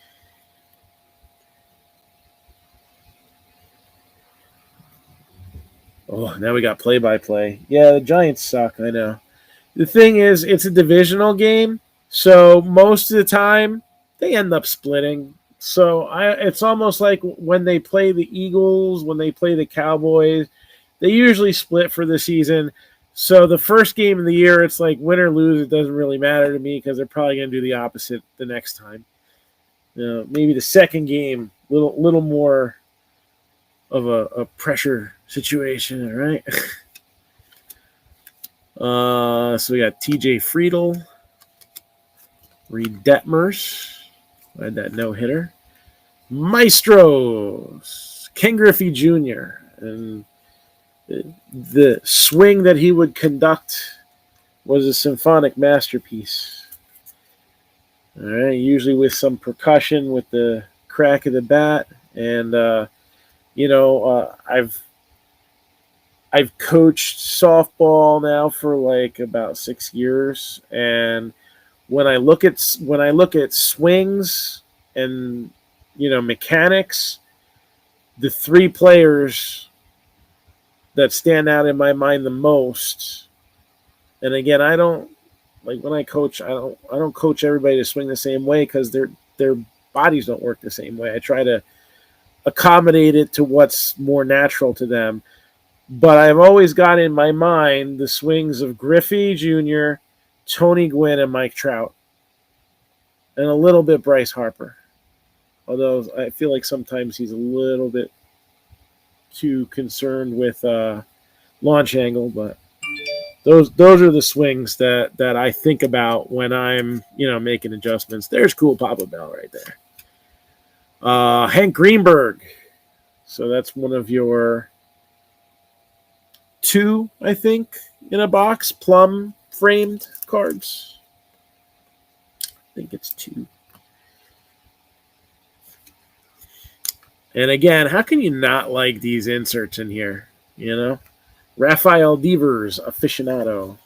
Oh, now we got play-by-play. Yeah, the Giants suck, I know. The thing is, it's a divisional game, so most of the time, they end up splitting. So it's almost like when they play the Eagles, when they play the Cowboys, they usually split for the season. So the first game of the year, it's like win or lose, it doesn't really matter to me because they're probably going to do the opposite the next time. Maybe the second game, little more of a pressure situation, right? So we got TJ Friedel, Reed Detmers, I had that no-hitter, Maestros, Ken Griffey Jr., and the swing that he would conduct was a symphonic masterpiece. All right, usually with some percussion with the crack of the bat, and I've coached softball now for like about 6 years, and when I look at swings and mechanics, the 3 players that stand out in my mind the most. And again, I don't like when I coach. I don't coach everybody to swing the same way because their bodies don't work the same way. I try to accommodate it to what's more natural to them. But I've always got in my mind the swings of Griffey Jr., Tony Gwynn, and Mike Trout, and a little bit Bryce Harper. Although I feel like sometimes he's a little bit too concerned with launch angle, but those are the swings that I think about when I'm making adjustments. There's Cool Papa Bell right there. Hank Greenberg. So that's one of your 2, I think, in a box, plum framed cards. I think it's 2. And again, how can you not like these inserts in here? You know, Rafael Devers, aficionado.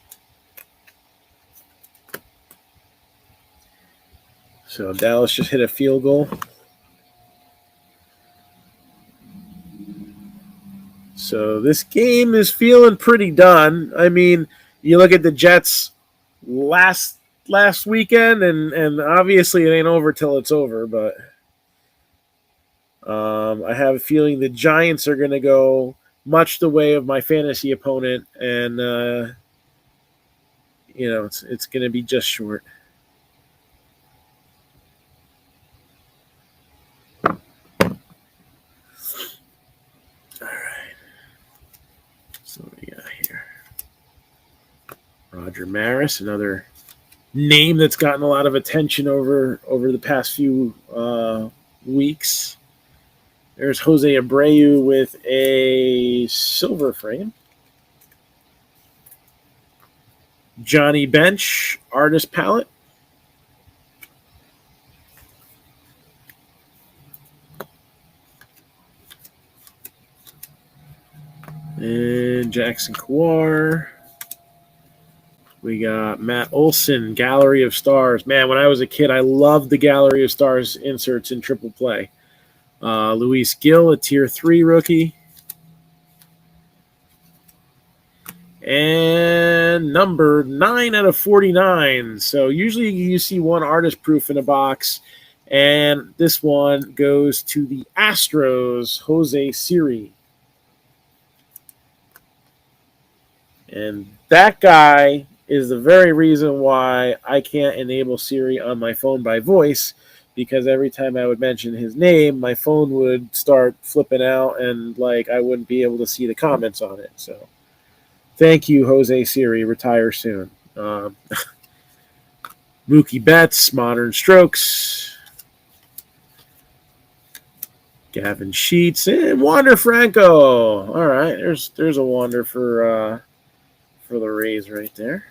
So Dallas just hit a field goal. So this game is feeling pretty done. I mean, you look at the Jets last weekend, and obviously it ain't over till it's over, but I have a feeling the Giants are going to go much the way of my fantasy opponent, and it's going to be just short. All right. So what do we got here? Roger Maris, another name that's gotten a lot of attention over the past few weeks. There's Jose Abreu with a silver frame. Johnny Bench, artist palette. And Jackson Kawar. We got Matt Olson, Gallery of Stars. Man, when I was a kid, I loved the Gallery of Stars inserts in Triple Play. Luis Gill, a Tier 3 rookie. And number 9 out of 49. So usually you see one artist proof in a box. And this one goes to the Astros, Jose Siri. And that guy is the very reason why I can't enable Siri on my phone by voice, because every time I would mention his name, my phone would start flipping out and I wouldn't be able to see the comments on it. So thank you, Jose Siri. Retire soon. Mookie Betts, Modern Strokes. Gavin Sheets and Wander Franco. All right, there's a Wander for the Rays right there.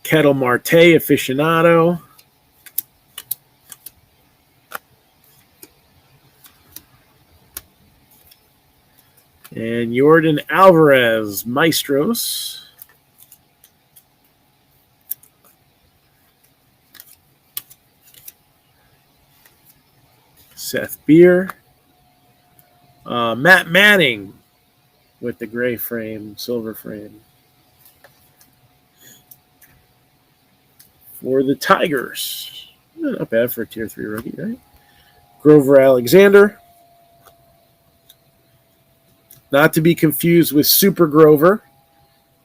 Ketel Marte, aficionado. And Jordan Alvarez, Maestros. Seth Beer. Matt Manning with the gray frame, silver frame. For the Tigers. Not bad for a Tier 3 rookie, right? Grover Alexander. Not to be confused with Super Grover,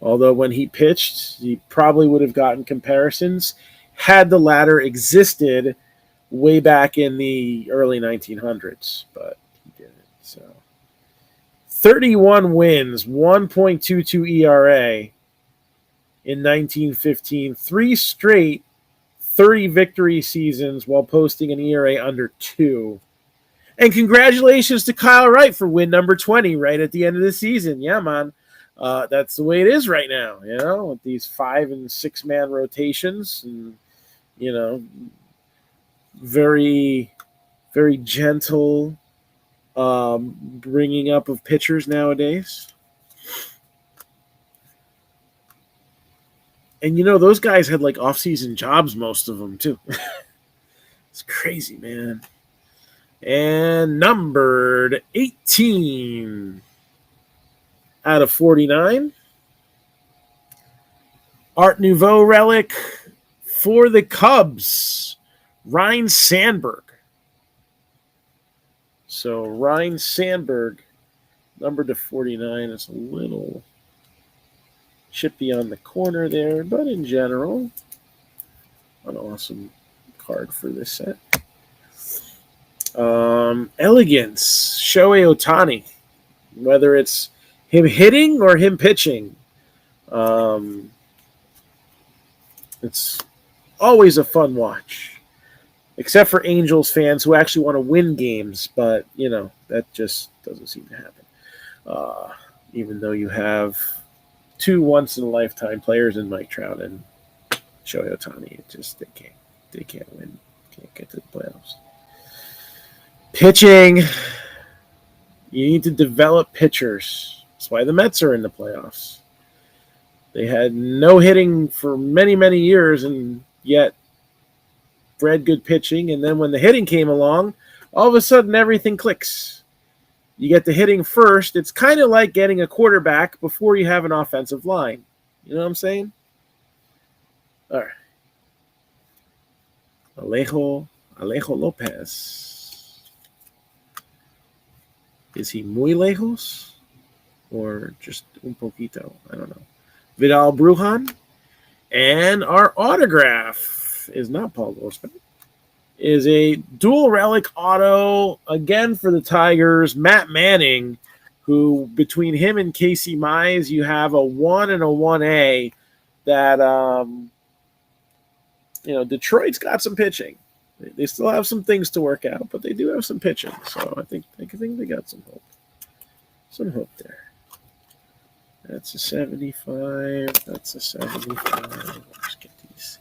although when he pitched, he probably would have gotten comparisons had the latter existed way back in the early 1900s, but he didn't. So 31 wins, 1.22 ERA in 1915, 3 straight 30 victory seasons while posting an ERA under 2. And congratulations to Kyle Wright for win number 20 right at the end of the season. Yeah, man. That's the way it is right now, with these 5- and 6-man rotations and, very, very gentle bringing up of pitchers nowadays. And, those guys had off-season jobs, most of them, too. It's crazy, man. And numbered 18 out of 49. Art Nouveau relic for the Cubs, Ryne Sandberg. So Ryne Sandberg, numbered to 49, is a little chippy on the corner there, but in general, an awesome card for this set. Elegance, Shohei Ohtani, whether it's him hitting or him pitching. It's always a fun watch. except for Angels fans who actually want to win games, but that just doesn't seem to happen. Even though you have two once-in-a-lifetime players in Mike Trout and Shohei Ohtani, they can't win, can't get to the playoffs. Pitching, you need to develop pitchers. That's why the Mets are in the playoffs. They had no hitting for many, many years, and yet bred good pitching. And then when the hitting came along, all of a sudden everything clicks. You get the hitting first. It's kind of like getting a quarterback before you have an offensive line. You know what I'm saying? All right. Alejo Lopez. Is he muy lejos? Or just un poquito? I don't know. Vidal Brujan. And our autograph is not Paul Goldschmidt. Is a dual relic auto, again for the Tigers, Matt Manning, who between him and Casey Mize, you have a 1 and a 1A that, Detroit's got some pitching. They still have some things to work out, but they do have some pitching. So I think they got some hope. Some hope there. That's a 75. That's a 75. Let's get these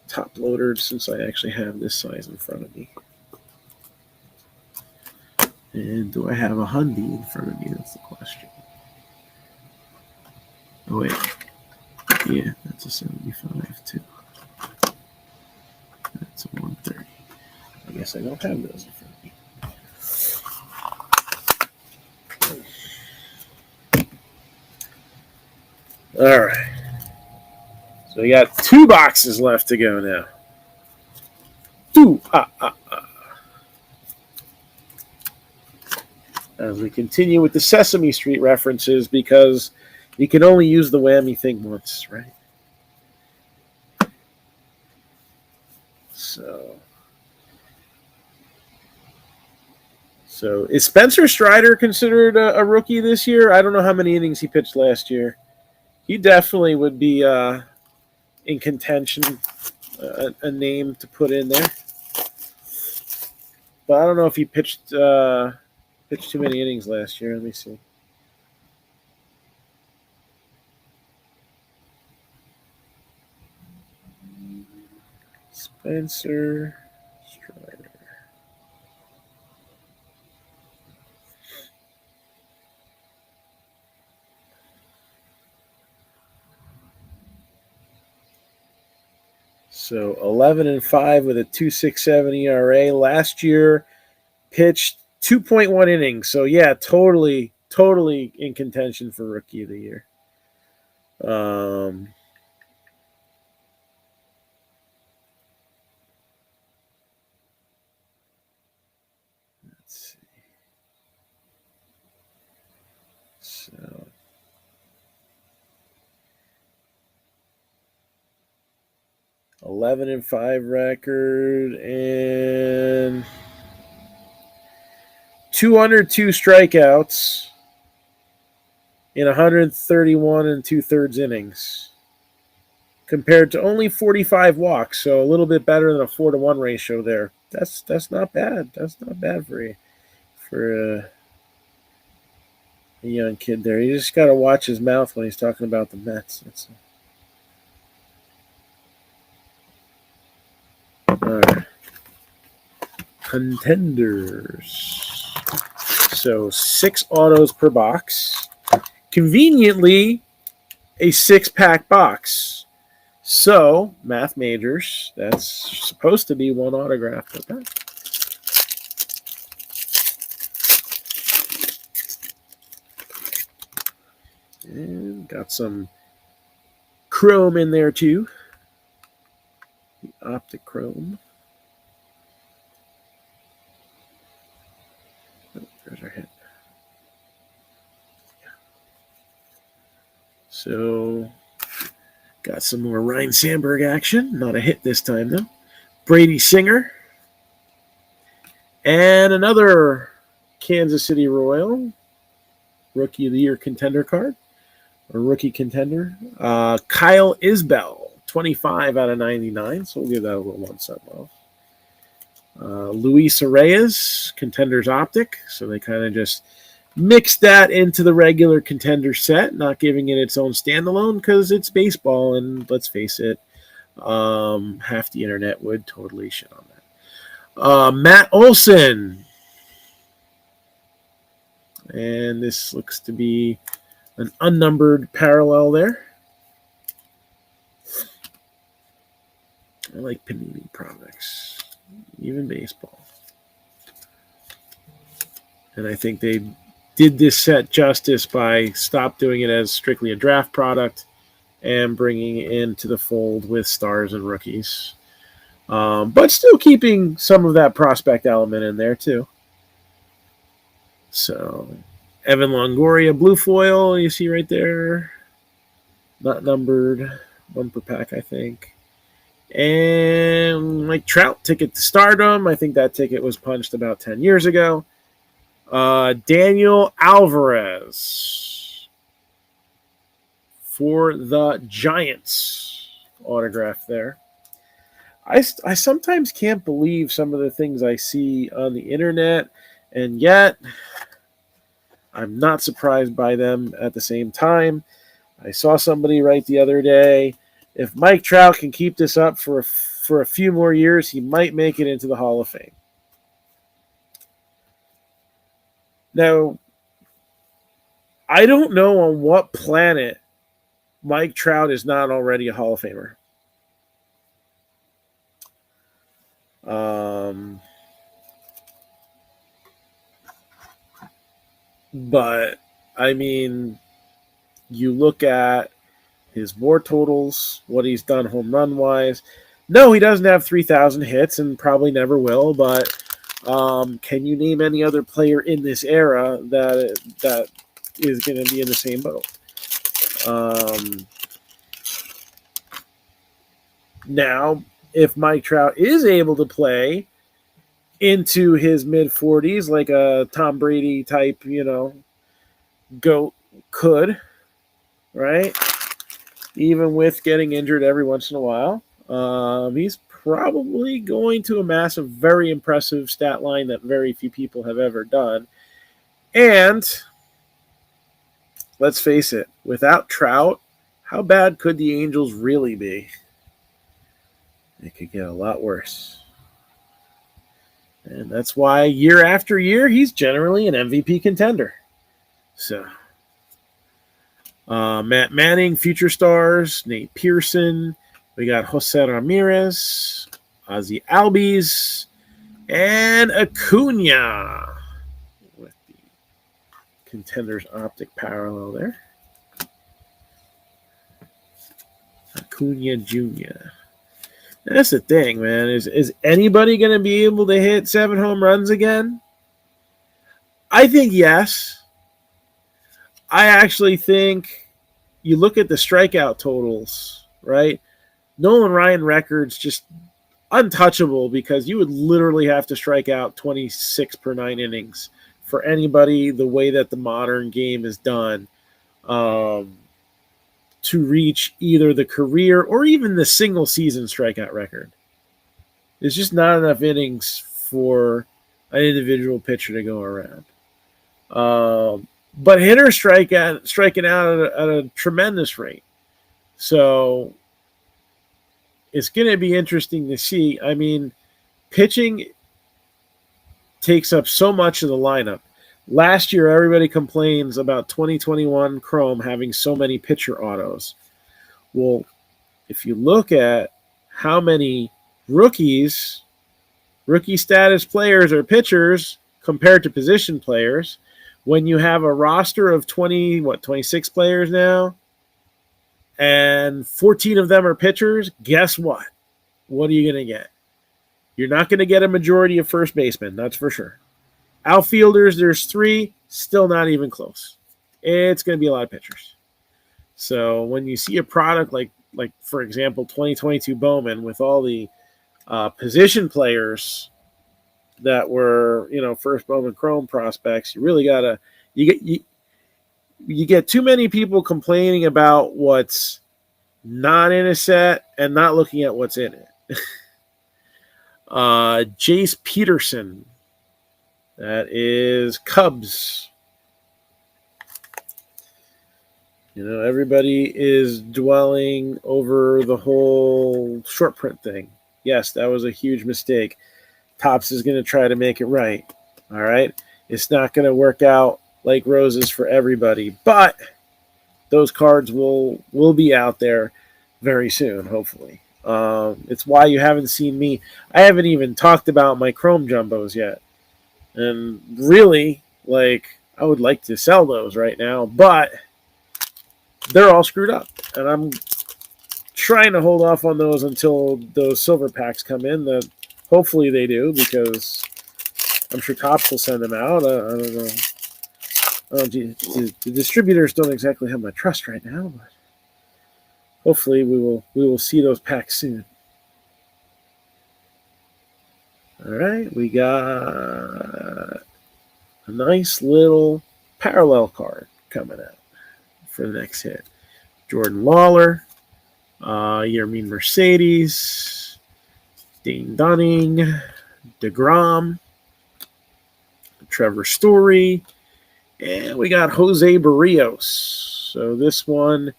top loaded since I actually have this size in front of me. And do I have a Hyundai in front of me? That's the question. Oh, wait. Yeah, that's a 75 too. That's a 130. I guess I don't have those in front of me. All right. So we got 2 boxes left to go now. 2. As we continue with the Sesame Street references, because you can only use the whammy thing once, right? So is Spencer Strider considered a rookie this year? I don't know how many innings he pitched last year. He definitely would be in contention, a name to put in there. But I don't know if he pitched too many innings last year. Let me see. Spencer Strider. So 11-5 with a 2.67 ERA. Last year, pitched 2.1 innings. So yeah, totally in contention for Rookie of the Year. Let's see. So 11-5 record and 202 strikeouts in 131 2/3 innings, compared to only 45 walks. So a little bit better than a 4-to-1 ratio there. That's not bad. That's not bad for a young kid there. You just got to watch his mouth when he's talking about the Mets. All right. Contenders. So 6 autos per box. Conveniently, a 6-pack box. So, math majors, that's supposed to be 1 autograph. Okay. And got some chrome in there too. The optic chrome. Oh, there's our hit. So, got some more Ryan Sandberg action. Not a hit this time, though. Brady Singer. And another Kansas City Royal Rookie of the Year contender card. Or rookie contender. Kyle Isbell, 25 out of 99. So we'll give that a little 1 cent love. Luis Reyes, Contenders Optic. So they kind of just mixed that into the regular Contender set, not giving it its own standalone because it's baseball. And let's face it, half the internet would totally shit on that. Matt Olson. And this looks to be an unnumbered parallel there. I like Panini products, even baseball. And I think they did this set justice by stop doing it as strictly a draft product and bringing it into the fold with stars and rookies. But still keeping some of that prospect element in there too. So, Evan Longoria blue foil, you see right there. Not numbered, one per pack, I think. And Mike Trout ticket to Stardom. I think that ticket was punched about 10 years ago. Daniel Alvarez for the Giants. Autograph there. I sometimes can't believe some of the things I see on the internet, and yet I'm not surprised by them at the same time. I saw somebody write the other day, if Mike Trout can keep this up for a few more years, he might make it into the Hall of Fame. Now, I don't know on what planet Mike Trout is not already a Hall of Famer. But, I mean, you look at his WAR totals, what he's done home run wise. No, he doesn't have 3,000 hits and probably never will, but can you name any other player in this era that is going to be in the same boat? Now, if Mike Trout is able to play into his mid-40s like a Tom Brady type, GOAT could, right? Even with getting injured every once in a while, he's probably going to amass a very impressive stat line that very few people have ever done. And let's face it, without Trout, how bad could the Angels really be? It could get a lot worse. And that's why year after year, he's generally an MVP contender. So, Matt Manning, Future Stars, Nate Pearson. We got Jose Ramirez, Ozzie Albies, and Acuna with the Contenders Optic parallel there. Acuna Jr. That's the thing, man. Is anybody going to be able to hit 7 home runs again? I think yes. I actually think you look at the strikeout totals, right? Nolan Ryan records just untouchable because you would literally have to strike out 26 per 9 innings for anybody the way that the modern game is done to reach either the career or even the single season strikeout record. There's just not enough innings for an individual pitcher to go around. But hitters striking out at a tremendous rate. So it's going to be interesting to see. I mean, pitching takes up so much of the lineup. Last year, everybody complains about 2021 Chrome having so many pitcher autos. Well, if you look at how many rookie status players or pitchers compared to position players, when you have a roster of 26 players now, and 14 of them are pitchers, guess what? What are you going to get? You're not going to get a majority of first basemen, that's for sure. Outfielders, there's 3, still not even close. It's going to be a lot of pitchers. So when you see a product like for example, 2022 Bowman with all the position players that were, first Bowman Chrome prospects, you really got to you get too many people complaining about what's not in a set and not looking at what's in it. Jace Peterson. That is Cubs. Everybody is dwelling over the whole short print thing. Yes, that was a huge mistake. Topps is going to try to make it right. All right? It's not going to work out like roses for everybody, but those cards will be out there very soon, hopefully. It's why you haven't seen me. I haven't even talked about my Chrome Jumbos yet. And really, I would like to sell those right now, but they're all screwed up. And I'm trying to hold off on those until those silver packs come in. That hopefully they do, because I'm sure Topps will send them out. I don't know. Oh, gee, the distributors don't exactly have my trust right now, but hopefully we will see those packs soon. All right, we got a nice little parallel card coming out for the next hit. Jordan Lawler, Yermin Mercedes, Dane Dunning, DeGrom, Trevor Story, and we got Jose Barrios. So this one,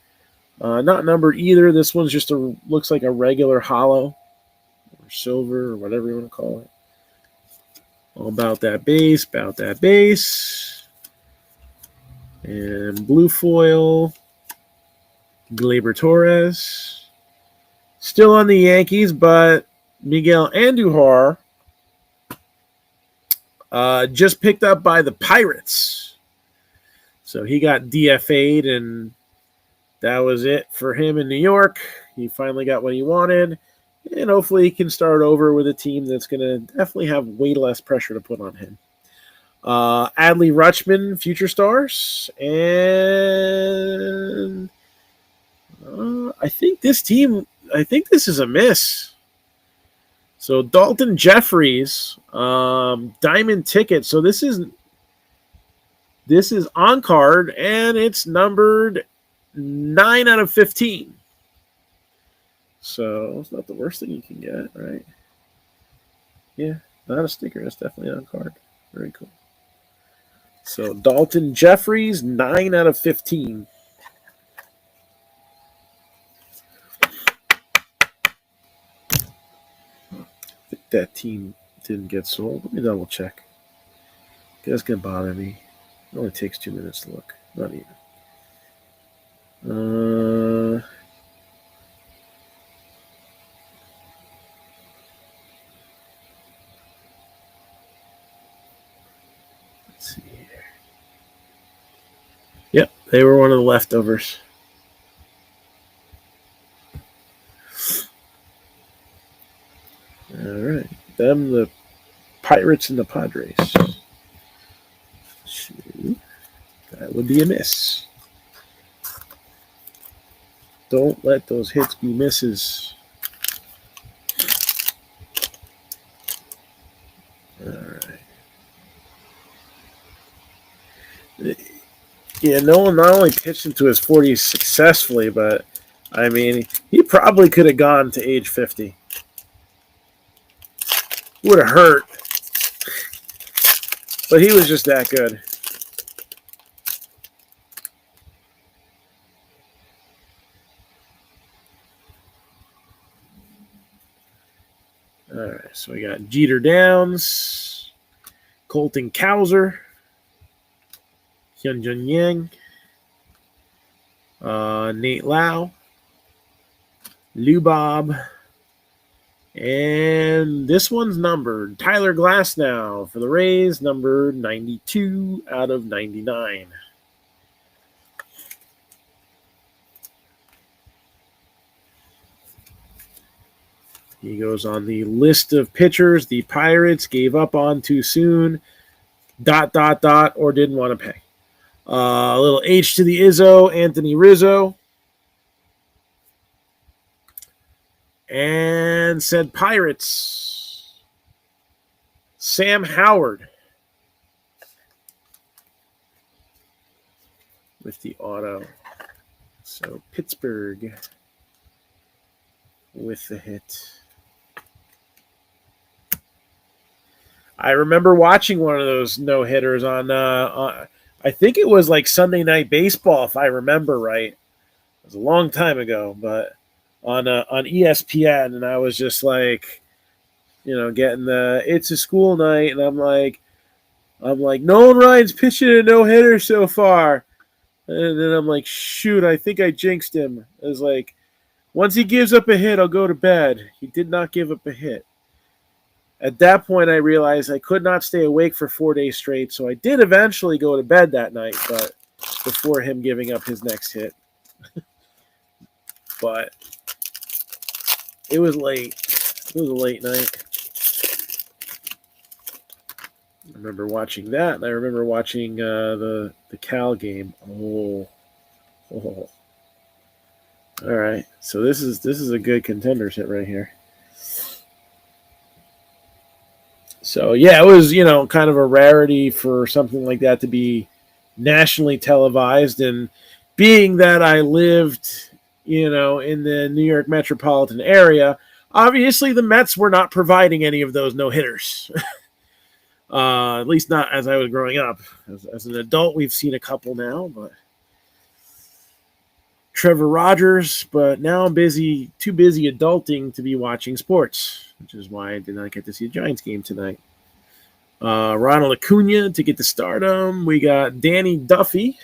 not numbered either. This one's just looks like a regular hollow, or silver, or whatever you want to call it. All about that base, And blue foil, Gleyber Torres. Still on the Yankees, but Miguel Andujar just picked up by the Pirates. So he got DFA'd, and that was it for him in New York. He finally got what he wanted, and hopefully he can start over with a team that's going to definitely have way less pressure to put on him. Adley Rutschman, Future Stars, and I think this is a miss. So Dalton Jeffries, Diamond Ticket. So this is on card, and it's numbered 9 out of 15. So it's not the worst thing you can get, right? Yeah, not a sticker. That's definitely on card. Very cool. So Dalton Jeffries, 9 out of 15. I think that team didn't get sold. Let me double check. That's going to bother me. It only takes 2 minutes to look. Not even. Let's see here. Yep, they were one of the leftovers. All right. Them, the Pirates, and the Padres. That would be a miss. Don't let those hits be misses. All right. Yeah, Nolan not only pitched into his 40s successfully, but, I mean, he probably could have gone to age 50. Would have hurt. But he was just that good. All right, so we got Jeter Downs, Colton Cowser, Hyunjin Yang, Nate Lau, Lou Bob, and this one's numbered. Tyler Glasnow for the Rays, numbered 92 out of 99. He goes on the list of pitchers the Pirates gave up on too soon, ... or didn't want to pay. A little H to the Izzo, Anthony Rizzo. And said Pirates, Sam Howard with the auto. So Pittsburgh with the hit. I remember watching one of those no hitters on I think it was like Sunday Night Baseball, if I remember right. It was a long time ago, but on ESPN, and I was just like, getting the it's a school night, and I'm like, Nolan Ryan's pitching a no hitter so far, and then I'm like, shoot, I think I jinxed him. I was like, once he gives up a hit, I'll go to bed. He did not give up a hit. At that point, I realized I could not stay awake for 4 days straight, so I did eventually go to bed that night, but before him giving up his next hit. But it was late. It was a late night. I remember watching that, and I remember watching the Cal game. Oh. All right, so this is a good contenders hit right here. So yeah, it was kind of a rarity for something like that to be nationally televised, and being that I lived in the New York metropolitan area, obviously the Mets were not providing any of those no hitters. At least not as I was growing up. As an adult, we've seen a couple now, but Trevor Rogers. But now I'm too busy adulting to be watching sports, which is why I did not get to see a Giants game tonight. Ronald Acuna to get the stardom. We got Danny Duffy,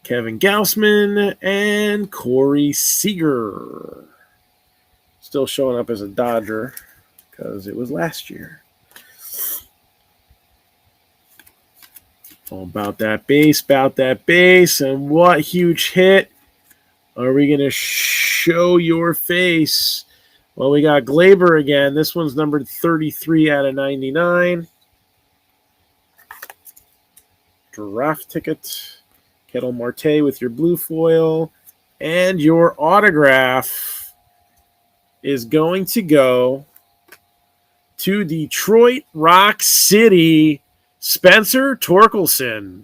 Kevin Gausman, and Corey Seager. Still showing up as a Dodger because it was last year. All about that base, and what huge hit are we going to show your face? Well, we got Glaber again. This one's numbered 33 out of 99. Draft ticket. Kettle Marte with your blue foil. And your autograph is going to go to Detroit Rock City, Spencer Torkelson.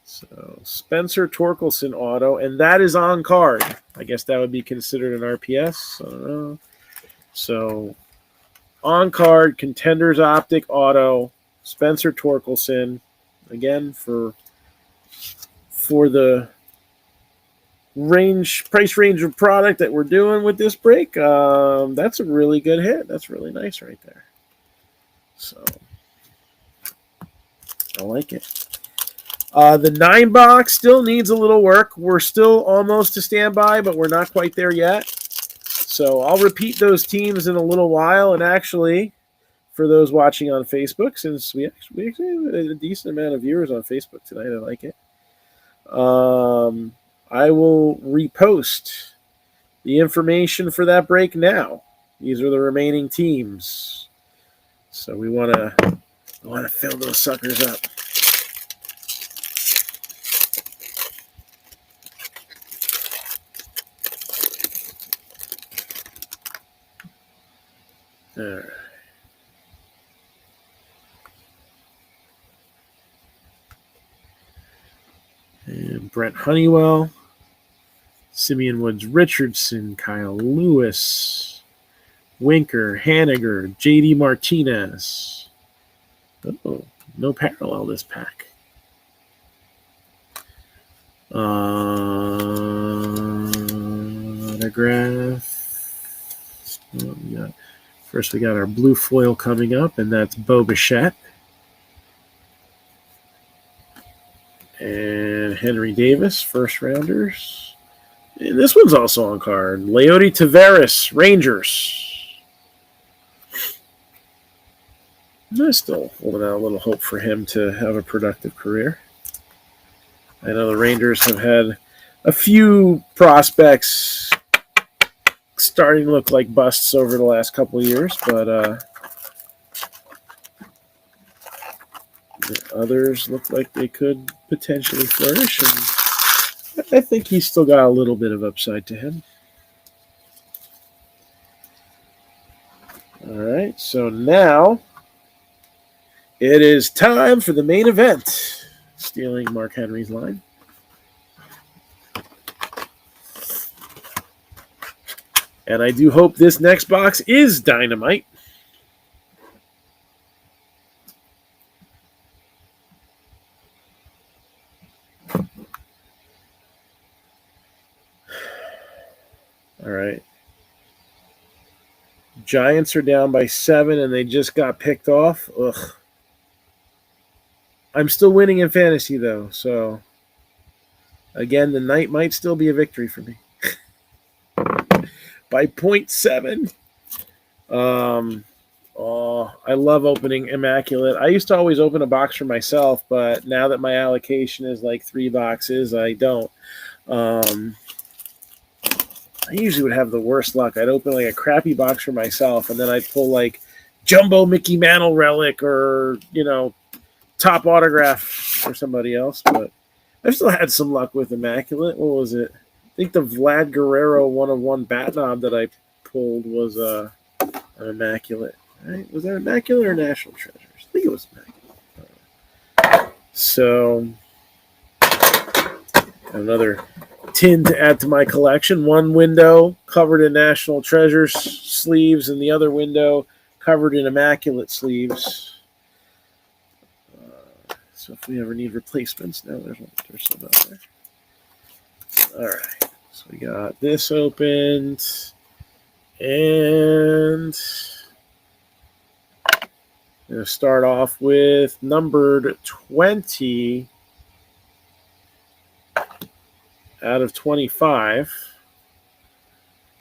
So Spencer Torkelson auto, and that is on card. I guess that would be considered an RPS. I don't know. So on card, Contenders Optic auto, Spencer Torkelson. Again, for the price range of product that we're doing with this break, that's a really good hit. That's really nice right there. So I like it. The 9-box still needs a little work. We're still almost to standby, but we're not quite there yet. So I'll repeat those teams in a little while. And actually, for those watching on Facebook, since we actually had a decent amount of viewers on Facebook tonight, I like it. I will repost the information for that break now. These are the remaining teams. So we want to fill those suckers up. All right. And Brent Honeywell, Simeon Woods Richardson, Kyle Lewis, Winker, Haniger, JD Martinez. Oh, no parallel this pack. Autograph. First, we got our blue foil coming up, and that's Bo Bichette. And Henry Davis, first rounders. And this one's also on card. Leody Taveras, Rangers. I'm still holding out a little hope for him to have a productive career. I know the Rangers have had a few prospects starting to look like busts over the last couple of years, but the others look like they could potentially flourish, and I think he's still got a little bit of upside to him. All right, so now it is time for the main event. Stealing Mark Henry's line. And I do hope this next box is Dynamite. All right. Giants are down by 7, and they just got picked off. Ugh. I'm still winning in fantasy, though. So, again, the night might still be a victory for me. By 0.7. I love opening Immaculate. I used to always open a box for myself, but now that my allocation is like 3 boxes, I don't. I usually would have the worst luck. I'd open like a crappy box for myself, and then I'd pull like Jumbo Mickey Mantle relic or, top autograph for somebody else. But I've still had some luck with Immaculate. What was it? I think the Vlad Guerrero 1-of-1 bat knob that I pulled was an Immaculate. Right? Was that Immaculate or National Treasures? I think it was Immaculate. So, another tin to add to my collection. One window covered in National Treasures sleeves, and the other window covered in Immaculate sleeves. So if we ever need replacements, no, there's some out there. All right, so we got this opened, and I'm going to start off with numbered 20 out of 25.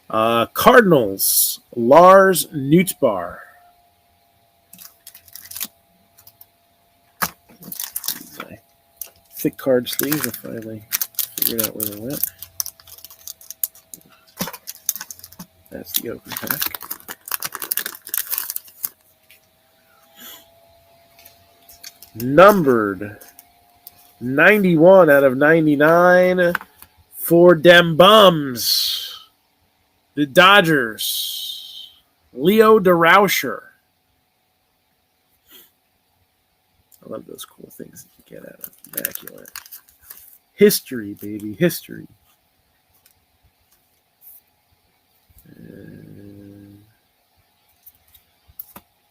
Cardinals, Lars Nootbaar. My thick card sleeves. I finally figured out where they went. That's the open pack. Numbered 91 out of 99 for dem bums. The Dodgers, Leo DeRousher. I love those cool things that you get out of Immaculate. History, baby, history.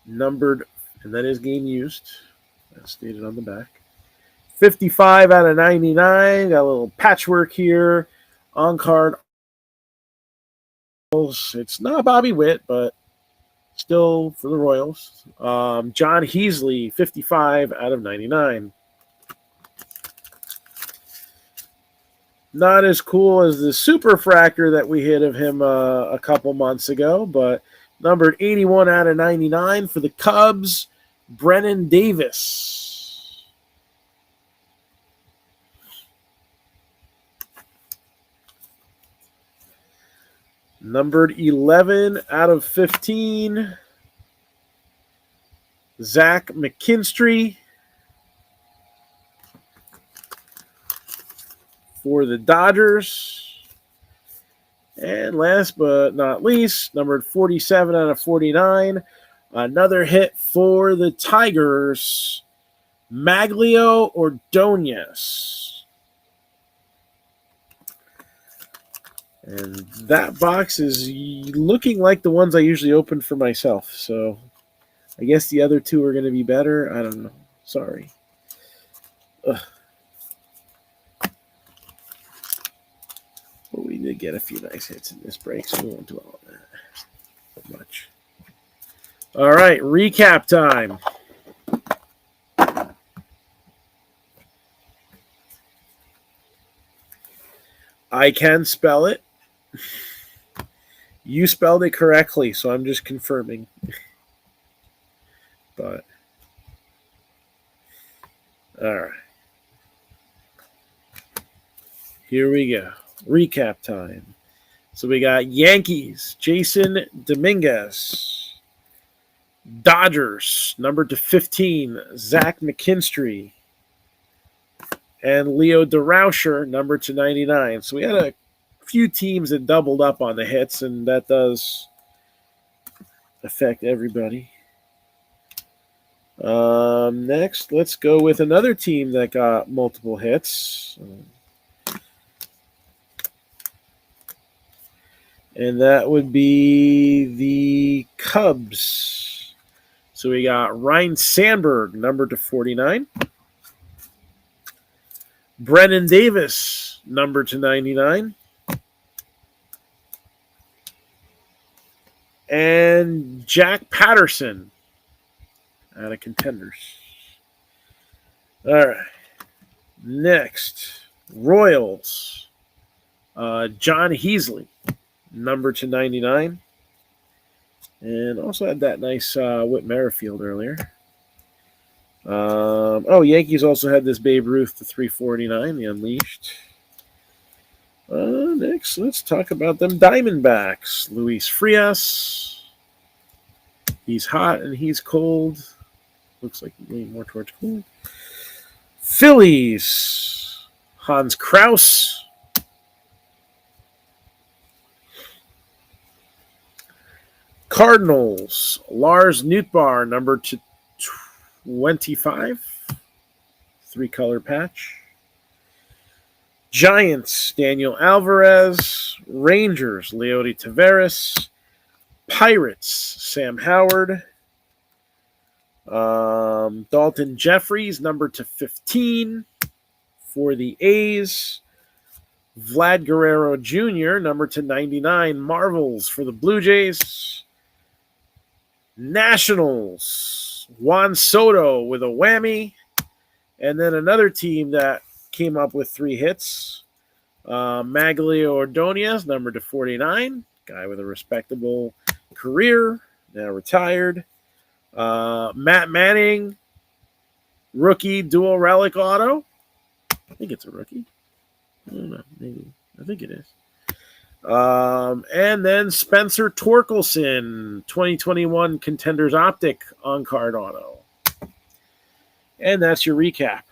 Numbered, and that is game used. That's stated on the back. 55 out of 99. Got a little patchwork here. On card. It's not Bobby Witt, but still for the Royals. John Heasley, 55 out of 99. Not as cool as the Superfractor that we hit of him a couple months ago, but numbered 81 out of 99 for the Cubs, Brennan Davis. Numbered 11 out of 15, Zach McKinstry for the Dodgers. And last but not least, numbered 47 out of 49, another hit for the Tigers, Maglio Ordonez. And that box is looking like the ones I usually open for myself. So I guess the other two are going to be better. I don't know. Sorry. Ugh. But we did get a few nice hits in this break, so we won't dwell on that much. All right, recap time. I can spell it. You spelled it correctly, so I'm just confirming. But, all right. Here we go. Recap time. So we got Yankees, Jason Dominguez. Dodgers, number to 15, Zach McKinstry. And Leo DeRousher, number to 99. So we had a few teams that doubled up on the hits, and that does affect everybody. Next, let's go with another team that got multiple hits. And that would be the Cubs. So we got Ryan Sandberg, number to 49. Brennan Davis, number to 99. And Jack Patterson out of Contenders. All right. Next, Royals. John Heasley, number to 99. And also had that nice Whit Merrifield earlier. Yankees also had this Babe Ruth to 349, the Unleashed. Next, let's talk about them Diamondbacks. Luis Frias. He's hot and he's cold. Looks like he's leaning more towards cold. Phillies. Hans Kraus. Cardinals. Lars Nootbaar, number to 25. 3-color patch. Giants, Daniel Alvarez. Rangers, Leody Taveras. Pirates, Sam Howard. Dalton Jeffries, number to 15 for the A's. Vlad Guerrero Jr., number to 99, Marvels for the Blue Jays. Nationals, Juan Soto with a whammy. And then another team that came up with 3 hits. Maglio Ordonez, number to 49, guy with a respectable career, now retired. Matt Manning, rookie dual relic auto. I think it's a rookie. I don't know. Maybe. I think it is. And then Spencer Torkelson, 2021 Contenders Optic on-card auto. And that's your recap.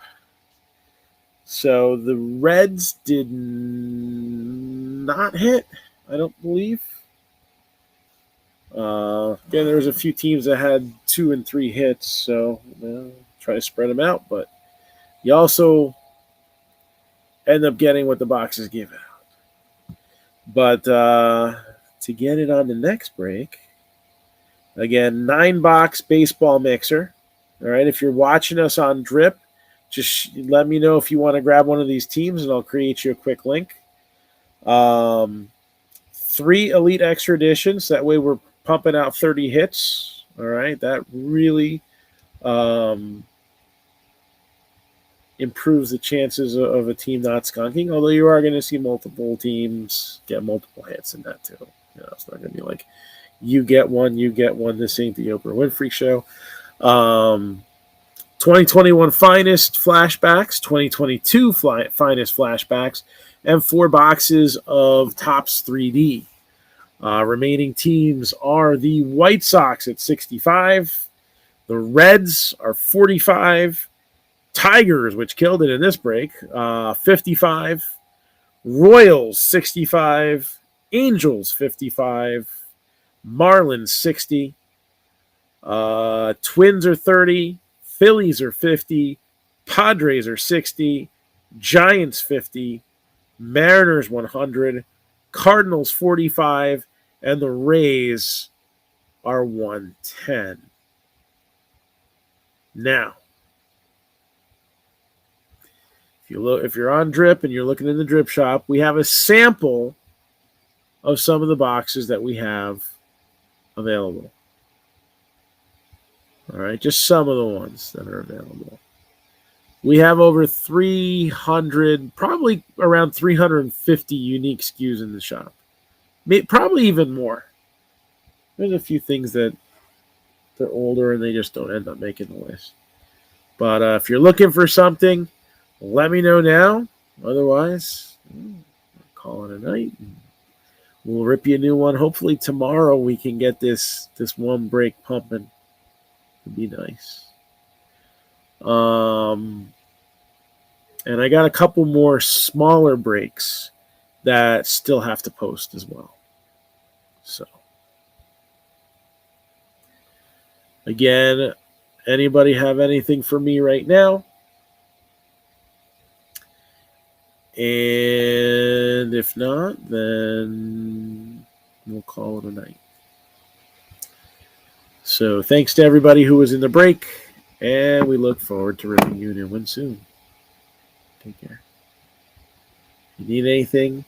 So the Reds did not hit, I don't believe. Again, there was a few teams that had 2 and 3 hits, so try to spread them out. But you also end up getting what the boxes give out. But to get it on the next break, again, 9-box baseball mixer. All right, if you're watching us on Drip, just let me know if you want to grab one of these teams, and I'll create you a quick link. 3 Elite Extra Editions. That way we're pumping out 30 hits. All right, that really improves the chances of a team not skunking, although you are going to see multiple teams get multiple hits in that too. It's not going to be like you get one. This ain't the Oprah Winfrey show. 2021 Finest Flashbacks, 2022 Finest Flashbacks, and 4 boxes of Topps 3D. Remaining teams are the White Sox at 65, the Reds are 45, Tigers, which killed it in this break, 55, Royals 65, Angels 55, Marlins 60, Twins are 30, Phillies are 50, Padres are 60, Giants 50, Mariners 100, Cardinals 45, and the Rays are 110. Now, if you're on Drip and you're looking in the Drip shop, we have a sample of some of the boxes that we have available. All right, just some of the ones that are available. We have over 300, probably around 350 unique SKUs in the shop. Probably even more. There's a few things that they're older and they just don't end up making the list. But if you're looking for something, let me know now. Otherwise, call it a night. We'll rip you a new one. Hopefully tomorrow we can get this one break pumping. It'd be nice. And I got a couple more smaller breaks that still have to post as well. So, again, anybody have anything for me right now? And if not, then we'll call it a night. So thanks to everybody who was in the break, and we look forward to ripping you a new one soon. Take care. If you need anything,